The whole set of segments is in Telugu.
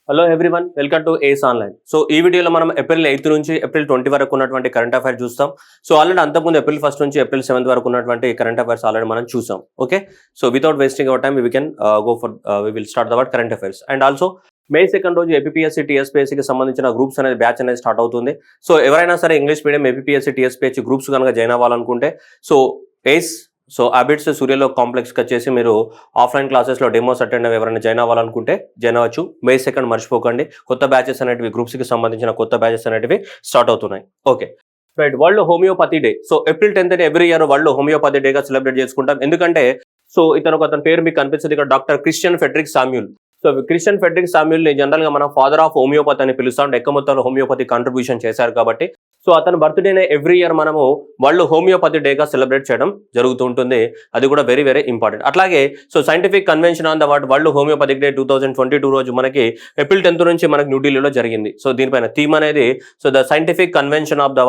Hello everyone, welcome to Ace Online. So ఈ వీడియోలో మనం ఏప్రిల్ 8 నుంచి ఏప్రిల్ 20 వరకు ఉన్నటువంటి కరెంట్ అఫైర్స్ చూస్తాం. సో ఆల్రెడీ అంతకుముందు ఏప్రిల్ 1 నుంచి ఏప్రిల్ 7 వరకు ఉన్నటువంటి కరెంట్ అఫైర్స్ ఆల్రెడీ మనం చూసాం. Okay, so without wasting our time we can go for we will start the current affairs. And also May 2 రోజు ఏపీఎస్సీ టీఎస్పీఎస్సీకి సంబంధించిన గ్రూప్స్ అనేది బ్యాచ్ అనేది స్టార్ట్ అవుతుంది. సో ఎవరైనా సరే English medium APSC TSPSC groups కనుక జాయిన్ అవ్వాలనుకుంటే సో ఏస్ అబిట్స్ సూర్యలో కాంప్లెక్స్కి వచ్చేసి మీరు ఆఫ్లైన్ క్లాసెస్లో డెమోస్ అటెండ్ ఎవరైనా జాయిన్ అవ్వాలనుకుంటే జాయిన్ అవ్వచ్చు. మే 2 మర్చిపోకండి, కొత్త బ్యాచెస్ అనేటివి గ్రూప్స్కి సంబంధించిన కొత్త బ్యాచెస్ అనేటివి స్టార్ట్ అవుతున్నాయి. Okay right, world homeopathy day. So April 10 every year world homeopathy డేగా సెలబ్రేట్ చేసుకుంటాం. ఎందుకంటే సో అతని పేరు మీకు కనిపిస్తుంది ఇక్కడ, doctor Christian Friedrich Samuel. So Christian Friedrich సామ్యూల్ని జనరల్గా మనం ఫాదర్ ఆఫ్ హోమియోపతి అని పిలుస్తాం. ఎక్కువ మొత్తంలో హోమియోపతి కాంట్రిబ్యూషన్ చేశారు కాబట్టి సో అతని బర్త్డేనే ఎవ్రీ ఇయర్ మనము వరల్డ్ హోమియోపతి డేగా సెలబ్రేట్ చేయడం జరుగుతూ ఉంటుంది. అది కూడా వెరీ వెరీ ఇంపార్టెంట్. అట్లాగే so scientific convention on the world homeopathic day 2022 రోజు మనకి ఏప్రిల్ 10 నుంచి మనకి న్యూఢిల్లీలో జరిగింది. సో దీనిపైన థీమ్ అనేది so the scientific convention of the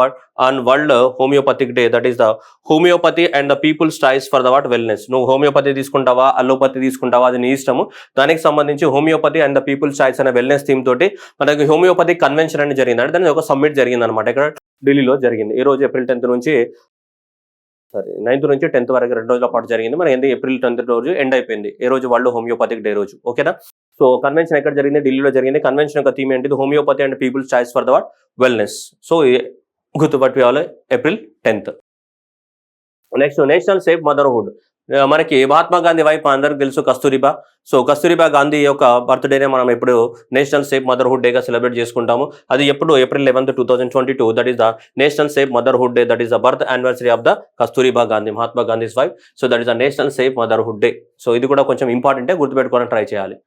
on world homeopathic day, that is the homeopathy and the people's choice for the wellness. నువ్వు హోమియోపతి తీసుకుంటావా అలోపతి తీసుకుంటావా అది నీ ఇష్టము. దానికి సంబంధించి homeopathy and the people's choice అనే వెల్నెస్ థీమ్ తోటి మనకి హోమియోపతి కన్వెన్షన్ అనేది జరిగింది. అంటే దానికి ఒక సమ్మిట్ జరిగింది అనమాట, ఇక్కడ ఢిల్లీలో జరిగింది. ఈ రోజు ఏప్రిల్ 9 నుంచి 10 వరకు 2 రోజుల పాటు జరిగింది. మన ఎందుకు ఏప్రిల్ 10 రోజు ఎండ్ అయిపోయింది. ఈ రోజు వరల్డ్ హోమియోపతిక్ డే రోజు. ఓకేనా, సో కన్వెన్షన్ ఎక్కడ జరిగింది? ఢిల్లీలో జరిగింది. కన్వెన్షన్ యొక్క థీమ్ ఏంటిది? Homeopathy and people's choice for the wellness. So గుర్తుపట్టుకోవాలి April 10. Next national safe motherhood. మనకి మహాత్మా గాంధీ వైపు అందరికి తెలుసు కస్తూరిబా. సో కస్తూరిబా గాంధీ యొక్క బర్త్డేనే మనం ఇప్పుడు నేషనల్ సేఫ్ మదర్హుడ్ డేగా సెలబ్రేట్ చేసుకుంటాము. అది ఎప్పుడు April 11, 2022. That is the national safe motherhood day. That is the birth anniversary of the Kasturba Gandhi, Mahatma Gandhi's wife. So that is the national safe motherhood day. So ఇది కూడా కొంచెం ఇంపార్టెంటే, గుర్తుపెట్టుకోవడానికి ట్రై చేయాలి.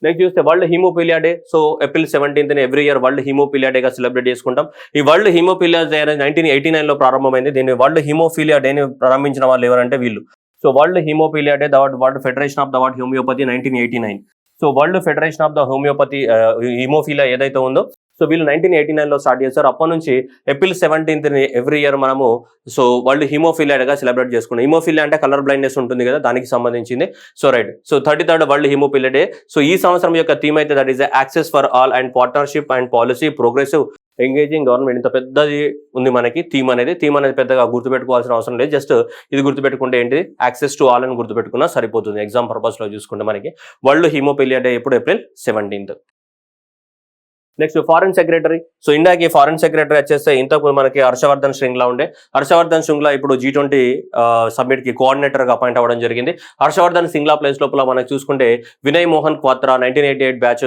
నెక్స్ట్ చూస్తే world haemophilia day. So April 17 every year world haemophilia డేగా సెలబ్రేట్ చేసుకుంటాం. ఈ వరల్డ్ హీమోఫీలియా డే 1989లో ప్రారంభమైంది. దీన్ని వరల్డ్ హీమోఫీలియా డేని ప్రారంభించిన వాళ్ళు ఎవరంటే వీళ్ళు. So world haemophilia day, world federation of the homeopathy 1989. So world federation of the homeopathy haemophilia ఏదైతే ఉందో సో వీళ్ళు 1989లో స్టార్ట్ చేస్తారు. అప్పటి నుంచి ఏప్రిల్ 17 ఎవ్రీ ఇయర్ మనము సో వరల్డ్ హీమోఫీలియా డేగా సెలబ్రేట్ చేసుకున్నాం. హీమోఫీలియా అంటే కలర్ బ్లైండ్నెస్ ఉంటుంది కదా, దానికి సంబంధించింది. So right, so 33rd world haemophilia day. So ఈ సంవత్సరం యొక్క థీమ్ అయితే that is access for all and partnership and policy progressive engaging government. ఇంత పెద్దది ఉంది మనకి థీమ్ అనేది పెద్దగా గుర్తుపెట్టుకోవాల్సిన అవసరం లేదు. జస్ట్ ఇది గుర్తుపెట్టుకుంటే ఏంటి, యాక్సెస్ టు ఆల్ అని గుర్తుపెట్టుకున్నా సరిపోతుంది. ఎగ్జామ్ పర్పస్ లో చూసుకుంటే మనకి వరల్డ్ హీమోఫీలియా డే ఇప్పుడు April 17. Next foreign secretary. So ఇండియాకి ఫారెన్ సెక్రటరీ వచ్చేస్తే ఇంతకు మనకి హర్షవర్ధన్ శ్రింగ్లా ఉండే. హర్షవర్ధన్ శ్రింగ్లా ఇప్పుడు G20 సమ్మిట్ కి కోఆర్డినేటర్ గా అపాయింట్ అవ్వడం జరిగింది. హర్షవర్ధన్ శ్రింగ్లా ప్లేస్ లోపల మనకు చూసుకుంటే Vinay Mohan Kwatra 1988 batch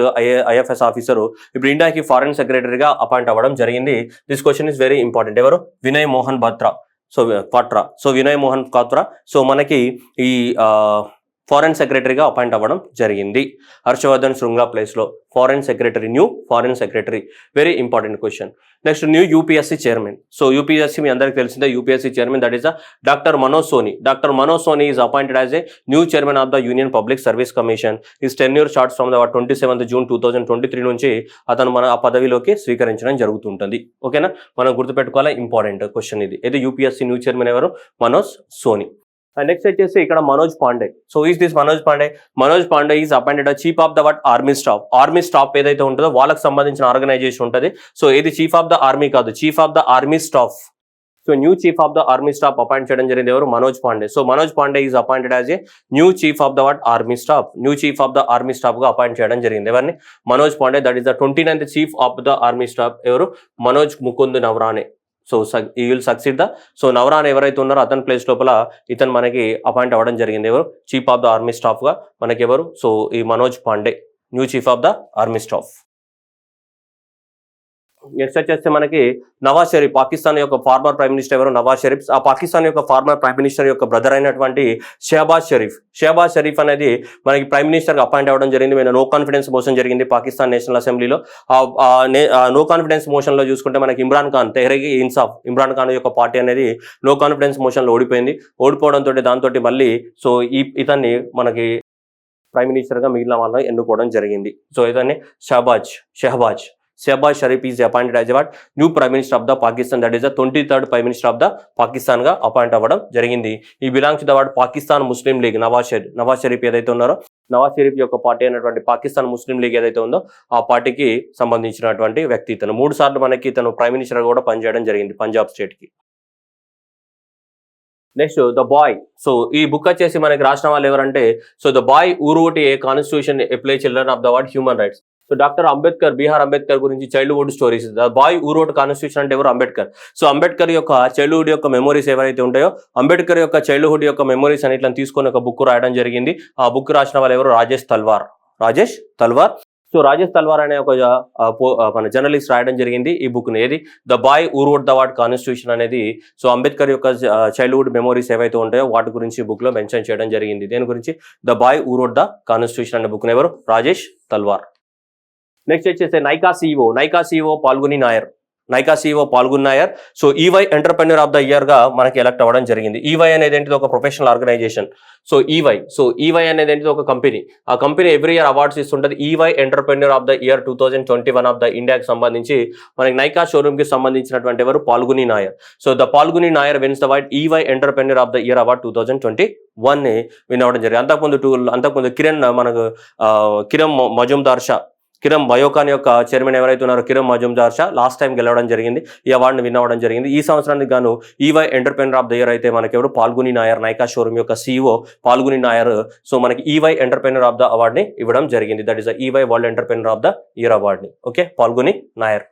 IFS officer ఇప్పుడు ఇండియాకి ఫారెన్ సెక్రటరీగా అపాయింట్ అవ్వడం జరిగింది. This question is very important. ఎవరు? వినయ్ మోహన్ క్వాత్రా. సో వినయ్ మోహన్ క్వాత్రా సో మనకి ఈ ఫారెన్ సెక్రటరీగా అపాయింట్ అవ్వడం జరిగింది. హర్షవర్ధన్ శృంగ్లా ప్లేస్లో foreign secretary, new foreign secretary. Very important question. Next new UPSC chairman. So UPSC మీ అందరికీ తెలిసిందే, UPSC chairman that is doctor Manoj Soni. Doctor Manoj Soni is appointed as a new chairman of the union public service commission. Is tenure starts from the 27th June 2023 నుంచి అతను మన ఆ పదవిలోకి స్వీకరించడం జరుగుతుంటుంది. ఓకేనా, మనం గుర్తుపెట్టుకోవాలి, ఇంపార్టెంట్ క్వశ్చన్ ఇది. ఇది యూపీఎస్సీ న్యూ చైర్మన్ ఎవరు? మనోజ్ సోని. అండ్ నెక్స్ట్ వచ్చేసి ఇక్కడ Manoj Pandey. So is this Manoj Pandey? Manoj Pandey is appointed chief of the army staff. Army staff ఏదైతే ఉంటుందో వాళ్ళకి సంబంధించిన ఆర్గనైజేషన్ ఉంటుంది. సో ఇది చీఫ్ ఆఫ్ ద ఆర్మీ కాదు, chief of the army staff. So new chief of the army staff appoint చేయడం జరిగింది. ఎవరు? Manoj Pandey. So Manoj Pandey is appointed as a new chief of the army staff. New chief of the army staff గా అపాయింట్ చేయడం జరిగింది. ఎవరిని? Manoj Pandey. That is the 29th chief of the army staff. ఎవరు? మనోజ్ ముకుంద్ నవరానే. సో ఈ విల్ సక్సీడ్ ద. సో నవరాన్ ఎవరైతే ఉన్నారో అతని ప్లేస్ లోపల ఇతను మనకి అపాయింట్ అవ్వడం జరిగింది. ఎవరు? Chief of the army staff గా మనకి ఎవరు? సో ఈ Manoj Pandey, new chief of the army staff. Next వచ్చేస్తే మనకి నవాజ్ షరీఫ్, పాకిస్తాన్ యొక్క ఫార్మర్ ప్రైమ్ మినిస్టర్. ఎవరు? నవాజ్ షరీఫ్. ఆ పాకిస్తాన్ యొక్క ఫార్మర్ ప్రైమ్ మినిస్టర్ యొక్క బ్రదర్ అయినటువంటి షహబాజ్ షరీఫ్. షహబాజ్ షరీఫ్ అనేది మనకి ప్రైమ్ మినిస్టర్ గా అపాయింట్ అవ్వడం జరిగింది. మీద నో కాన్ఫిడెన్స్ మోషన్ జరిగింది పాకిస్తాన్ నేషనల్ అసెంబ్లీలో. నో కాన్ఫిడెన్స్ మోషన్ లో చూసుకుంటే మనకి ఇమ్రాన్ ఖాన్, తెహ్రీక్ ఇన్సాఫ్, ఇమ్రాన్ ఖాన్ యొక్క పార్టీ అనేది నో కాన్ఫిడెన్స్ మోషన్ లో ఓడిపోయింది. ఓడిపోవడంతో దాంతో మళ్ళీ సో ఇతన్ని మనకి ప్రైమ్ మినిస్టర్ గా మిగిలిన వాళ్ళని ఎన్నుకోవడం జరిగింది. సో ఇతన్ని Shehbaz Sharif is appointed as a new Prime Minister of the Pakistan. That is the 23rd Prime Minister of the Pakistan గా అపాయింట్ అవ్వడం జరిగింది. ఈ belongs to the Pakistan Muslim league. Nawaz Sharif ఏదైతే ఉన్నారో నవాజ్ షరీఫ్ యొక్క పార్టీ అయినటువంటి పాకిస్తాన్ ముస్లిం లీగ్ ఏదైతే ఉందో ఆ పార్టీకి సంబంధించినటువంటి వ్యక్తి ఇతను. 3 సార్లు మనకి ఇతను ప్రైమ్ మినిస్టర్ కూడా పనిచేయడం జరిగింది పంజాబ్ స్టేట్ కి. Next the boy. సో ఈ బుక్ వచ్చేసి మనకి రాసిన వాళ్ళు ఎవరంటే, so the boy who wrote a constitution apply children of the world human rights. So doctor Ambedkar, B R Ambedkar గురించి childhood stories. The boy who wrote constitution అంటే ఎవరు? అంబేద్కర్. సో అంబేద్కర్ యొక్క చైల్డ్హుడ్ యొక్క మెమోరీస్ ఎవరైతే ఉంటాయో, అంబేద్కర్ యొక్క చైల్డ్హుడ్ యొక్క మెమోరీస్ అని ఇట్లా తీసుకొని ఒక బుక్ రాయడం జరిగింది. ఆ బుక్ రాసిన వాళ్ళు ఎవరు? రాజేష్ తల్వార్. రాజేష్ తల్వార్. సో రాజేష్ తల్వార్ అనే ఒక మన జర్నలిస్ట్ రాయడం జరిగింది ఈ బుక్ ని. ఏది? The boy who wrote the word constitution అనేది. సో అంబేద్కర్ యొక్క చైల్డ్హుడ్ మెమోరీస్ ఏవైతే ఉంటాయో వాటి గురించి బుక్ లో మెన్షన్ చేయడం జరిగింది. దేని గురించి? The boy who wrote the constitution అనే బుక్ ఎవరు? రాజేష్ తల్వార్. నెక్స్ట్ వచ్చేసి నైకా సిఇఓ. నైకా సిఇఓ పాల్గొని నాయర్. నైకా సిఇఓ పాల్గొని Nair. So EY entrepreneur of the year గా మనకి ఎలక్ట్ అవ్వడం జరిగింది. ఈవై అనేది ఏంటిది? ఒక ప్రొఫెషనల్ ఆర్గనైజేషన్. సో ఈవై అనేది ఏంటిది? ఒక కంపెనీ. ఆ కంపెనీ ఎవ్రీ ఇయర్ అవార్డ్స్ ఇస్తుంటది. EY entrepreneur of the year 2021 of the ఇండియాకి సంబంధించి మనకి నైకా షోరూమ్ కి సంబంధించినటువంటి ఎవరు? పాల్గొని నాయర్. సో ద పాల్గొని Nair wins the white EY entrepreneur of the year award 2021 ని విన్ అవ్వడం జరిగింది. అంతకుముందు కిరణ్ మజుందార్ షా, కిరణ్ బయోకాన్ యొక్క చైర్మన్ ఎవరైతే ఉన్నారో కిరణ్ మజుందార్ షా లాస్ట్ టైం గెలవడం జరిగింది. ఈ అవార్డుని విన్ అవ్వడం జరిగింది. ఈ సంవత్సరానికి గాను EY entrepreneur of the year అయితే మనకి ఎవరు? పాల్గొని నాయర్. నైకా షోరూమ్ యొక్క సిఇఓ పాల్గొని నాయర్. సో మనకి ఈవై ఎంటర్‌ప్రెన్యూర్ ఆఫ్ ద అవార్డుని ఇవ్వడం జరిగింది. That is the EY world entrepreneur of the year అవార్డుని. ఓకే, పాల్గొని నాయర్.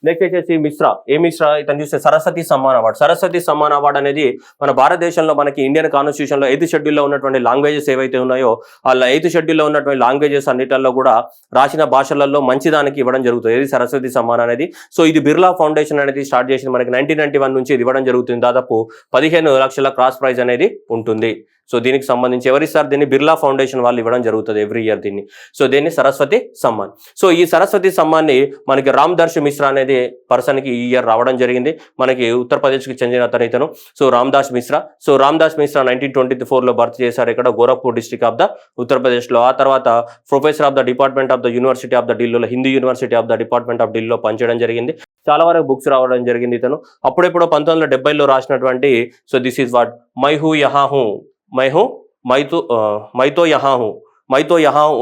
నెక్స్ట్ వచ్చేసి మిశ్రా. ఏ మిశ్రా? ఇతను చూస్తే సరస్వతి సమ్మాన్ అవార్డు. సరస్వతి సమ్మాన్ అవార్డు అనేది మన భారతదేశంలో మనకి ఇండియన్ కాన్స్టిట్యూషన్ లో 8th షెడ్యూల్లో ఉన్నటువంటి లాంగ్వేజెస్ ఏవైతే ఉన్నాయో ఆ 8th షెడ్యూల్లో ఉన్నటువంటి లాంగ్వేజెస్ అన్నిటిలో కూడా రాసిన భాషలలో మంచిదానికి ఇవ్వడం జరుగుతుంది. ఇది సరస్వతి సమ్మాన్ అనేది. సో ఇది బిర్లా ఫౌండేషన్ అనేది స్టార్ట్ చేసింది మనకి 1991 నుంచి ఇది ఇవ్వడం జరుగుతుంది. దాదాపు 15 లక్షల క్రాస్ ప్రైజ్ అనేది ఉంటుంది. సో దీనికి సంబంధించి ఎవరిస్తారు? దీన్ని బిర్లా ఫౌండేషన్ వాళ్ళు ఇవ్వడం జరుగుతుంది ఎవ్రీ ఇయర్ దీన్ని. సో దీన్ని సరస్వతి సమ్మాన్. సో ఈ సరస్వతి సమ్మాన్ని మనకి రామ్ దర్శ్ మిశ్రా అనేది పర్సన్ కి ఈ ఇయర్ రావడం జరిగింది. మనకి ఉత్తరప్రదేశ్కి చెందిన ఇతను. సో రామ్ దాస్ మిశ్రా. సో రామ్ దాస్ మిశ్రా 1924లో బర్త్ చేశారు ఇక్కడ గోరఖ్పూర్ డిస్ట్రిక్ట్ ఆఫ్ ద ఉత్తరప్రదేశ్లో. ఆ తర్వాత professor of the department of the university of the ఢిల్లీలో, Hindu university of the department of ఢిల్లీలో పనిచేయడం జరిగింది. చాలా వరకు బుక్స్ రావడం జరిగింది ఇతను. అప్పుడెప్పుడో 1970లో రాసినటువంటి సో దిస్ ఈజ్ వాట్ మైతో యహా హూ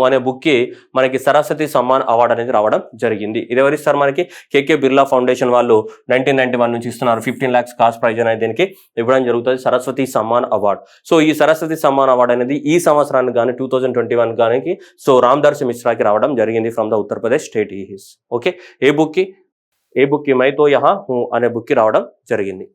అనే బుక్ కి మనకి సరస్వతి సమ్మాన్ అవార్డు అనేది రావడం జరిగింది. ఇది ఎవరిస్తారు? మనకి కేకే బిర్లా ఫౌండేషన్ వాళ్ళు 1991 నుంచి ఇస్తున్నారు. 15 lakhs కాస్ట్ ప్రైజ్ అనేది దీనికి ఇవ్వడం జరుగుతుంది, సరస్వతి సమ్మాన్ అవార్డు. సో ఈ సరస్వతి సమ్మాన్ అవార్డు అనేది ఈ సంవత్సరానికి కానీ 2021 కానీ సో రామ్ దర్శ్ మిశ్రాకి రావడం జరిగింది from the Uttar Pradesh state. Okay, A book కి మైతో యహా హూ అనే బుక్ కి రావడం జరిగింది.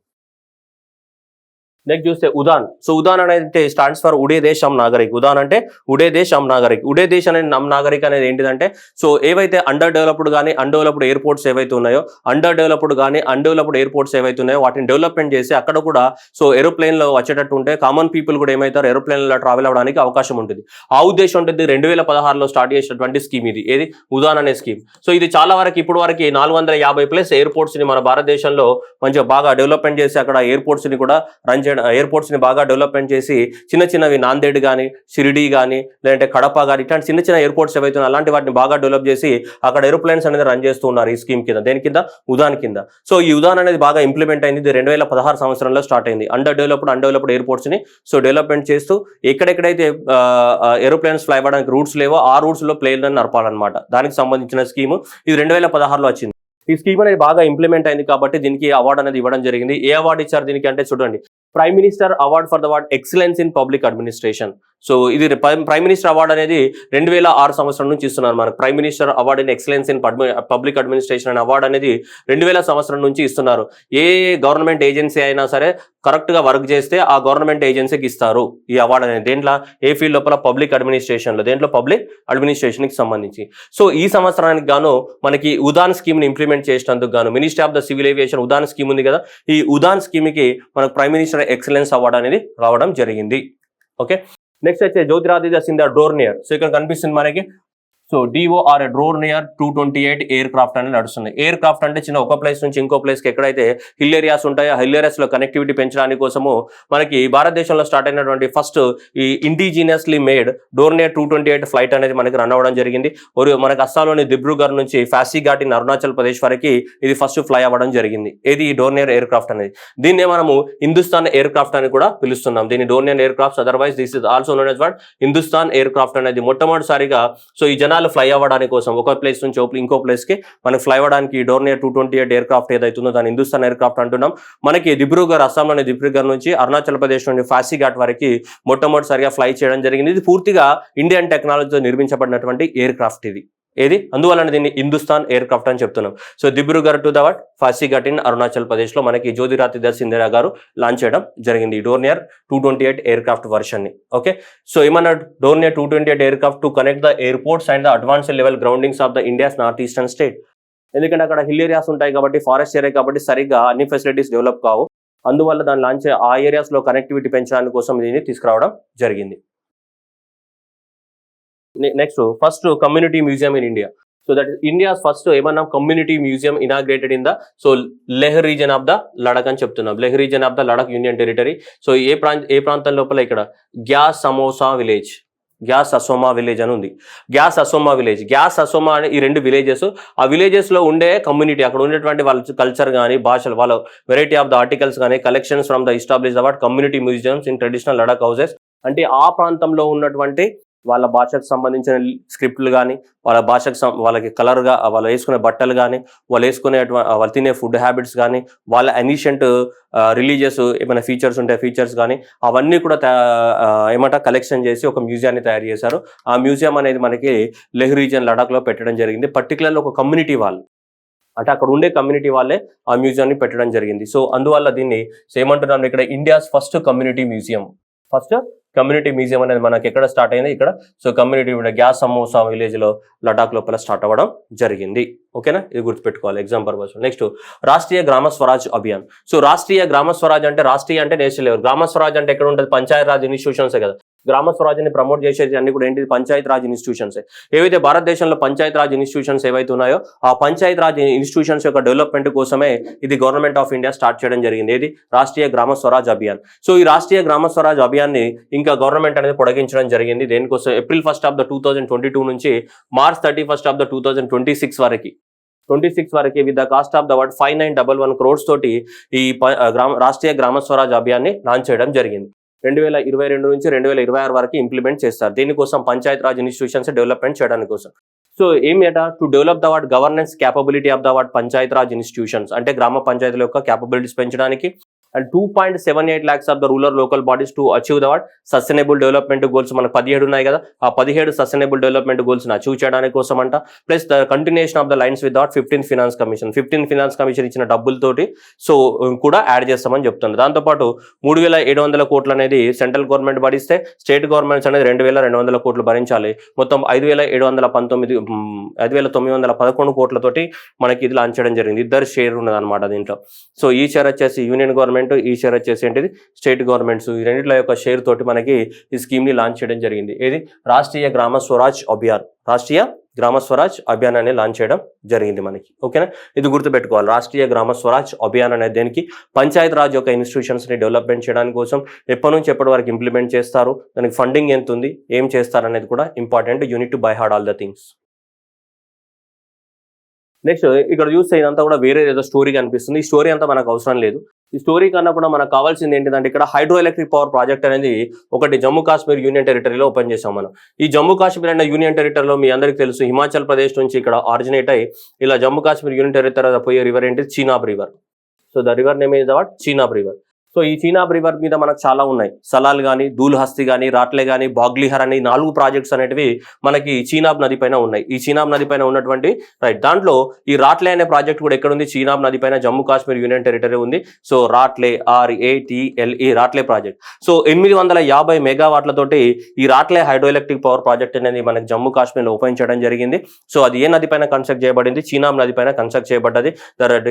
నెక్స్ట్ చూస్తే ఉదాన్. సో ఉదాన్ అనేది స్టాండ్స్ ఫర్ ఉడే దేశ్ హమ్ నాగరిక్. ఉదాన్ అంటే ఉడే దేశ్ హమ్ నాగరిక్. ఉడే దేశ్ అనేది హమ్ నాగరిక్ అనేది ఏంటిదంటే సో ఏవైతే అండర్ డెవలప్డ్ కానీ అన్డెవలప్డ్ ఎయిర్పోర్ట్స్ ఏవైతే ఉన్నాయో అన్డెవలప్డ్ ఎయిర్పోర్ట్స్ ఏవైతే ఉన్నాయో వాటిని డెవలప్మెంట్ చేసి అక్కడ కూడా సో ఏరోప్లేన్లో వచ్చేటట్టు ఉంటే కామన్ పీపుల్ కూడా ఏమవుతారు? ఏరోప్లేన్లో ట్రావెల్ అవ్వడానికి అవకాశం ఉంటుంది. ఆ ఉద్దేశం ఉంటుంది 2016లో స్టార్ట్ చేసినటువంటి స్కీమ్ ఇది. ఏది? ఉదాన్ అనే స్కీమ్. సో ఇది చాలా వరకు ఇప్పుడు వరకు 450+ ఎయిర్పోర్ట్స్ ని మన భారతదేశంలో మంచిగా బాగా డెవలప్మెంట్ చేసి అక్కడ ఎయిర్పోర్ట్స్ ని కూడా రన్ ఎయిర్పోర్ట్స్ ని బాగా డెవలప్మెంట్ చేసి చిన్నవి నాందేడ్ కానీ, షిరిడి కానీ, లేదంటే కడప కానీ ఇట్లాంటి చిన్న ఎయిర్పోర్ట్స్ ఏవైతే అలాంటి వాటిని బాగా డెవలప్ చేసి అక్కడ ఏరోప్లేన్స్ అనేది రన్ చేస్తూ ఉన్నారు ఈ స్కీమ్ కింద. దేని కింద? ఉదాన్ కింద. సో ఈ ఉదాన్ అనేది బాగా ఇంప్లిమెంట్ అయింది. 2016 సంవత్సరంలో స్టార్ట్ అయింది. అన్డెవలప్డ్ ఎయిర్పోర్ట్స్ ని సో డెవలప్మెంట్ చేస్తూ ఎక్కడెక్కడైతే ఏరోప్లేన్స్ ఫ్లై అవ్వడానికి రూట్స్ లేవో ఆ రూట్స్ లో ప్లేన్ నడపాలన్నమాట. దానికి సంబంధించిన స్కీమ్ ఇది 2016లో వచ్చింది. ఈ స్కీమ్ అనేది బాగా ఇంప్లిమెంట్ అయింది కాబట్టి దీనికి అవార్డు అనేది ఇవ్వడం జరిగింది. ఏ అవార్డు ఇచ్చారు దీనికి అంటే చూడండి, prime minister award for the award excellence in public administration. So ఇది ప్రైమ్ మినిస్టర్ అవార్డు అనేది 2006 సంవత్సరం నుంచి ఇస్తున్నారు మనకు. Prime minister award in excellence in public administration అనే అవార్డు అనేది 2000 సంవత్సరం నుంచి ఇస్తున్నారు. ఏ గవర్నమెంట్ ఏజెన్సీ అయినా సరే కరెక్ట్ గా వర్క్ చేస్తే ఆ గవర్నమెంట్ ఏజెన్సీకి ఇస్తారు ఈ అవార్డు అనేది. దేంట్లో? ఏ ఫీల్డ్ లోపల? పబ్లిక్ అడ్మినిస్ట్రేషన్ లో. దేంట్లో? పబ్లిక్ అడ్మినిస్ట్రేషన్ కి సంబంధించి. సో ఈ సంవత్సరానికి గాను మనకి ఉదాన్ స్కీమ్ ని ఇంప్లిమెంట్ చేసినందుకు గాను ministry of the civil aviation Udan scheme ఉంది కదా, ఈ ఉదాన్ స్కీమ్ కి మనకు ప్రైమ్ మినిస్టర్ ఎక్సలెన్స్ అవార్డు అనేది రావడం జరిగింది. ఓకే, నెక్స్ట్ వచ్చే జ్యోతిరాదిత్య సింధియా డోర్నియర్. సో ఇక్కడ కనిపిస్తుంది మనకి so DOR Dornier 228 air craft అనేది నడుస్తుంది. ఎయిర్ క్రాఫ్ట్ అంటే చిన్న ఒక ప్లేస్ నుంచి ఇంకో ప్లేస్కి ఎక్కడైతే హిల్ ఏరియాస్ ఉంటాయో ఆ హిల్ ఏరియాస్లో కనెక్టివిటీ పెంచడానికి కోసము మనకి భారతదేశంలో స్టార్ట్ అయినటువంటి ఫస్ట్ ఈ ఇండిజినియస్లీ మేడ్ డోర్నియర్ 228 ఫ్లైట్ అనేది మనకి రన్ అవ్వడం జరిగింది. మనకి అస్సాంలోని దిబ్రూగఢ్ నుంచి ఫాసిఘాట్ ఇన్ అరుణాచల్ ప్రదేశ్ వరకు ఇది ఫస్ట్ ఫ్లై అవ్వడం జరిగింది. ఇది డోర్నియర్ ఎయిర్ క్రాఫ్ట్ అనేది. దీన్నే మనము హిందుస్థాన్ ఎయిర్ క్రాఫ్ట్ అని కూడా పిలుస్తున్నాం. దీన్ని Dornier air craft, otherwise this is also known as what Hindustan air craft అనేది మొట్టమొదటిసారిగా సో ఈ జనాలు ఫ్లై అవ్వడానికి కోసం ఒక ప్లేస్ నుంచి ఇంకో ప్లేస్ కి మనకి ఫ్లై అవ్వడానికి డోర్నియర్ 228 ఎయిర్ క్రాఫ్ట్ ఏదైతుందో దాన్ని హిందుస్థాన్ ఎయిర్ క్రాఫ్ట్ అంటున్నాం. మనకి దిబ్రూగఢ్, అస్సాంలోని దిబ్రూగఢ్ నుంచి అరుణాచల్ ప్రదేశ్ నుండి ఫాసిఘాట్ వరకు మొట్టమొదటిసారిగా ఫ్లై చేయడం జరిగింది. ఇది పూర్తిగా ఇండియన్ టెక్నాలజీతో నిర్మించబడినటువంటి ఎయిర్ క్రాఫ్ట్ ఇది. అందువలన దీన్ని హిందుస్థాన్ ఎయిర్ క్రాఫ్ట్ అని చెప్తున్నాం. So Dibrugarh to that Pasighat in Arunachal Pradesh లో మనకి జ్యోతిరాదిత్య సింధియా గారు లాంచ్ చేయడం జరిగింది డోర్నియర్ 228 ఎయిర్ క్రాఫ్ట్ వర్షన్ ని. ఓకే, సో ఏమన్నా Dornier 228 aircraft to connect the airports and the advanced level groundings of the India's north eastern state. ఎందుకంటే అక్కడ హిల్ ఏరియాస్ ఉంటాయి కాబట్టి, ఫారెస్ట్ ఏరియా కాబట్టి సరిగ్గా అన్ని ఫెసిలిటీస్ డెవలప్ కావు. అందువల్ల దాన్ని లాంచ్ ఆ ఏరియాస్ లో కనెక్టివిటీ పెంచడానికి కోసం దీన్ని తీసుకురావడం జరిగింది. Next first community museum in India. So that India's first ఏమన్నా community museum inaugurated in the Leh region of the Ladakh అని చెప్తున్నాం. Leh region of the Ladakh union territory. So ఏ ప్రాంతం లోపల ఇక్కడ గ్యాస్ సమోసా విలేజ్, గ్యాస్ అసోమా విలేజ్ అని ఉంది. గ్యాస్ అసోమా విలేజ్, గ్యాస్ అసోమా అని ఈ రెండు విలేజెస్. ఆ విలేజెస్ లో ఉండే కమ్యూనిటీ, అక్కడ ఉండేటువంటి వాళ్ళ కల్చర్ కానీ, భాషలు, వాళ్ళ వెరైటీ ఆఫ్ ద ఆర్టికల్స్ కానీ, collections from the established award community museums in traditional Ladakh houses. అంటే ఆ ప్రాంతంలో ఉన్నటువంటి వాళ్ళ భాషకు సంబంధించిన స్క్రిప్ట్లు కానీ, వాళ్ళ భాషకు వాళ్ళకి కలర్గా వాళ్ళు వేసుకునే బట్టలు కానీ, వాళ్ళు తినే ఫుడ్ హ్యాబిట్స్ కానీ, వాళ్ళ ఎనిషియంట్ రిలీజియస్ ఏమైనా ఫీచర్స్ ఉంటే ఫీచర్స్ కానీ అవన్నీ కూడా కలెక్షన్ చేసి ఒక మ్యూజియాన్ని తయారు చేశారు. ఆ మ్యూజియం అనేది మనకి లెహ్ రీజన్ లడాఖ్లో పెట్టడం జరిగింది. పర్టికులర్లీ ఒక కమ్యూనిటీ వాళ్ళు, అంటే అక్కడ ఉండే కమ్యూనిటీ వాళ్ళే ఆ మ్యూజియాన్ని పెట్టడం జరిగింది. సో అందువల్ల దీన్ని ఏమంటున్నాం ఇక్కడ India's first community museum. First community museum అనేది మనకి ఎక్కడ స్టార్ట్ అయింది ఇక్కడ. So community gas Sasoma village లో లడాక్ లోపల స్టార్ట్ అవ్వడం జరిగింది. ఓకేనా, ఇది గుర్తుపెట్టుకోవాలి exam purpose. Next Rashtriya Gram Swaraj Abhiyan. So Rashtriya Gram Swaraj అంటే రాష్ట్రీయ అంటే నేషనల్ లెవెల్, గ్రామ స్వరాజ్ అంటే ఎక్కడ ఉంటుంది, పంచాయత్ రాజ్ ఇన్స్టిట్యూషన్స్ కదా. గ్రామ స్వరాజ్ని ప్రమోట్ చేసేది అన్ని కూడా ఏంటి, పంచాయత్ రాజ్ ఇన్స్టిట్యూషన్స్. ఏవైతే భారతదేశంలో పంచాయత్ రాజ్ ఇన్స్టిట్యూషన్స్ ఏవైతే ఉన్నాయో ఆ పంచాయత్ రాజ్ ఇన్స్టిట్యూషన్స్ యొక్క డెవలప్మెంట్ కోసమే ఇది గవర్నమెంట్ ఆఫ్ ఇండియా స్టార్ట్ చేయడం జరిగింది. ఇది రాష్ట్రీయ గ్రామ స్వరాజ్ అభియాన్. సో ఈ రాష్ట్రీయ గ్రామ స్వరాజ్ అభియాన్ని ఇంకా గవర్నమెంట్ అనేది పొడిగించడం జరిగింది. దేనికోసం, April 1 of 2022 నుంచి March 31 of 2026 వరకు 26 వరకు with the cost of the 5911 crores తోటి ఈ రాష్ట్రీయ గ్రామ స్వరాజ్ అభియాన్ని లాంచ్ చేయడం జరిగింది. 2022 నుంచి 2026 వరకు ఇంప్లిమెంట్ చేస్తారు. దీనికోసం పంచాయత్ రాజ్ ఇన్స్టిట్యూషన్స్ డెవలప్మెంట్ చేయడానికి కోసం. సో ఏమిట, to develop the governance capability of the Panchayat Raj institutions, అంటే గ్రామ పంచాయతీల యొక్క క్యాపబిలిటీస్ పెంచడానికి. And 2.78 lakhs of the rural local bodies to achieve the sustainable development goals. మనకు 17 ఉన్నాయి కదా, ఆ 17 సస్టైనబుల్ డెవలప్మెంట్ గోల్స్ అచీవ్ చేయడానికి కోసం అంట. Plus the continuation of the lines with 15th finance commission. 15th finance commission ఇచ్చిన డబ్బులతోటి సో కూడా యాడ్ చేస్తామని చెప్తుంది. దాంతోపాటు 3700 కోట్లు అనేది సెంట్రల్ గవర్నమెంట్ భరిస్తే స్టేట్ గవర్నమెంట్స్ అనేది 2200 కోట్లు భరించాలి. మొత్తం 5911 కోట్లతోటి మనకి ఇది లాంచ్ చేయడం జరిగింది. ఇద్దరు షేర్ ఉన్నది అనమాట దీంట్లో. సో ఈ షేర్ వచ్చేసి యూనియన్ గవర్నమెంట్, ఈ షేర్ వచ్చేసి ఏంటిది స్టేట్ గవర్నమెంట్స్. ఈ రెండింటిలో యొక్క షేర్ తోటి మనకి ఈ స్కీమ్ ని లాంచ్ చేయడం జరిగింది. ఏది రాష్ట్రీయ గ్రామ స్వరాజ్ అభియాన్, రాష్ట్రీయ గ్రామ స్వరాజ్ అభియాన్ అనేది లాంచ్ చేయడం జరిగింది మనకి. ఓకేనా, ఇది గుర్తుపెట్టుకోవాలి. రాష్ట్రీయ గ్రామ స్వరాజ్ అభియాన్ అనేది దేనికి, పంచాయత్ రాజ్ యొక్క ఇన్స్టిట్యూషన్స్ ని డెవలప్మెంట్ చేయడానికి కోసం. ఎప్పటి నుంచి ఎప్పటి వరకు ఇంప్లిమెంట్ చేస్తారు, దానికి ఫండింగ్ ఎంత ఉంది, ఏం చేస్తారు అనేది కూడా important. Unit to buy hard all the things. Next ఇక్కడ చూస్తే ఇదంతా కూడా వేరే ఏదో స్టోరీ కనిపిస్తుంది. ఈ స్టోరీ అంతా మనకు అవసరం లేదు. ఈ స్టోరీ కన్నా కూడా మనకు కావాల్సింది ఏంటిదంటే ఇక్కడ హైడ్రో ఎలక్ట్రిక్ పవర్ ప్రాజెక్ట్ అనేది ఒకటి జమ్మూ కాశ్మీర్ యూనియన్ టెరిటరీలో ఓపెన్ చేసాం మనం. ఈ జమ్మూ కాశ్మీర్ అనే యూనియన్ టెరిటరీలో మీ అందరికీ తెలుసు హిమాచల్ ప్రదేశ్ నుంచి ఇక్కడ ఆరిజినేట్ అయ్యి ఇలా జమ్మూ కాశ్మీర్ యూనియన్ టెరిటరీ పోయే రివర్ ఏంటి, Chenab river. So the river name is what, Chenab river. So ఈ చీనాబ్ రివర్ మీద మనకు చాలా ఉన్నాయి. సలాల్ కానీ, దూల్హస్తి కానీ, రాట్లే కానీ, బాగ్లీహర్ అని 4 ప్రాజెక్ట్స్ అనేటివి మనకి చీనాబ్ నది పైన ఉన్నాయి. ఈ చీనాబ్ నది పైన ఉన్నటువంటి దాంట్లో ఈ రాట్లే అనే ప్రాజెక్ట్ కూడా ఎక్కడ ఉంది, చీనాబ్ నది పైన జమ్మూ కాశ్మీర్ యూనియన్ టెరిటరీ ఉంది. సో రాట్లే, RATLE రాట్లే ప్రాజెక్ట్. సో 850 మెగావాట్లతోటి ఈ రాట్లే హైడ్రో ఎలక్ట్రిక్ పవర్ ప్రాజెక్ట్ అనేది మనకి జమ్మూ కాశ్మీర్లో ఓపెన్ చేయడం జరిగింది. సో అది ఏ నది పైన కన్స్ట్రక్ట్ చేయబడింది, చీనాబ్ నది పైన కన్స్ట్రక్ట్ చేయబడ్డది.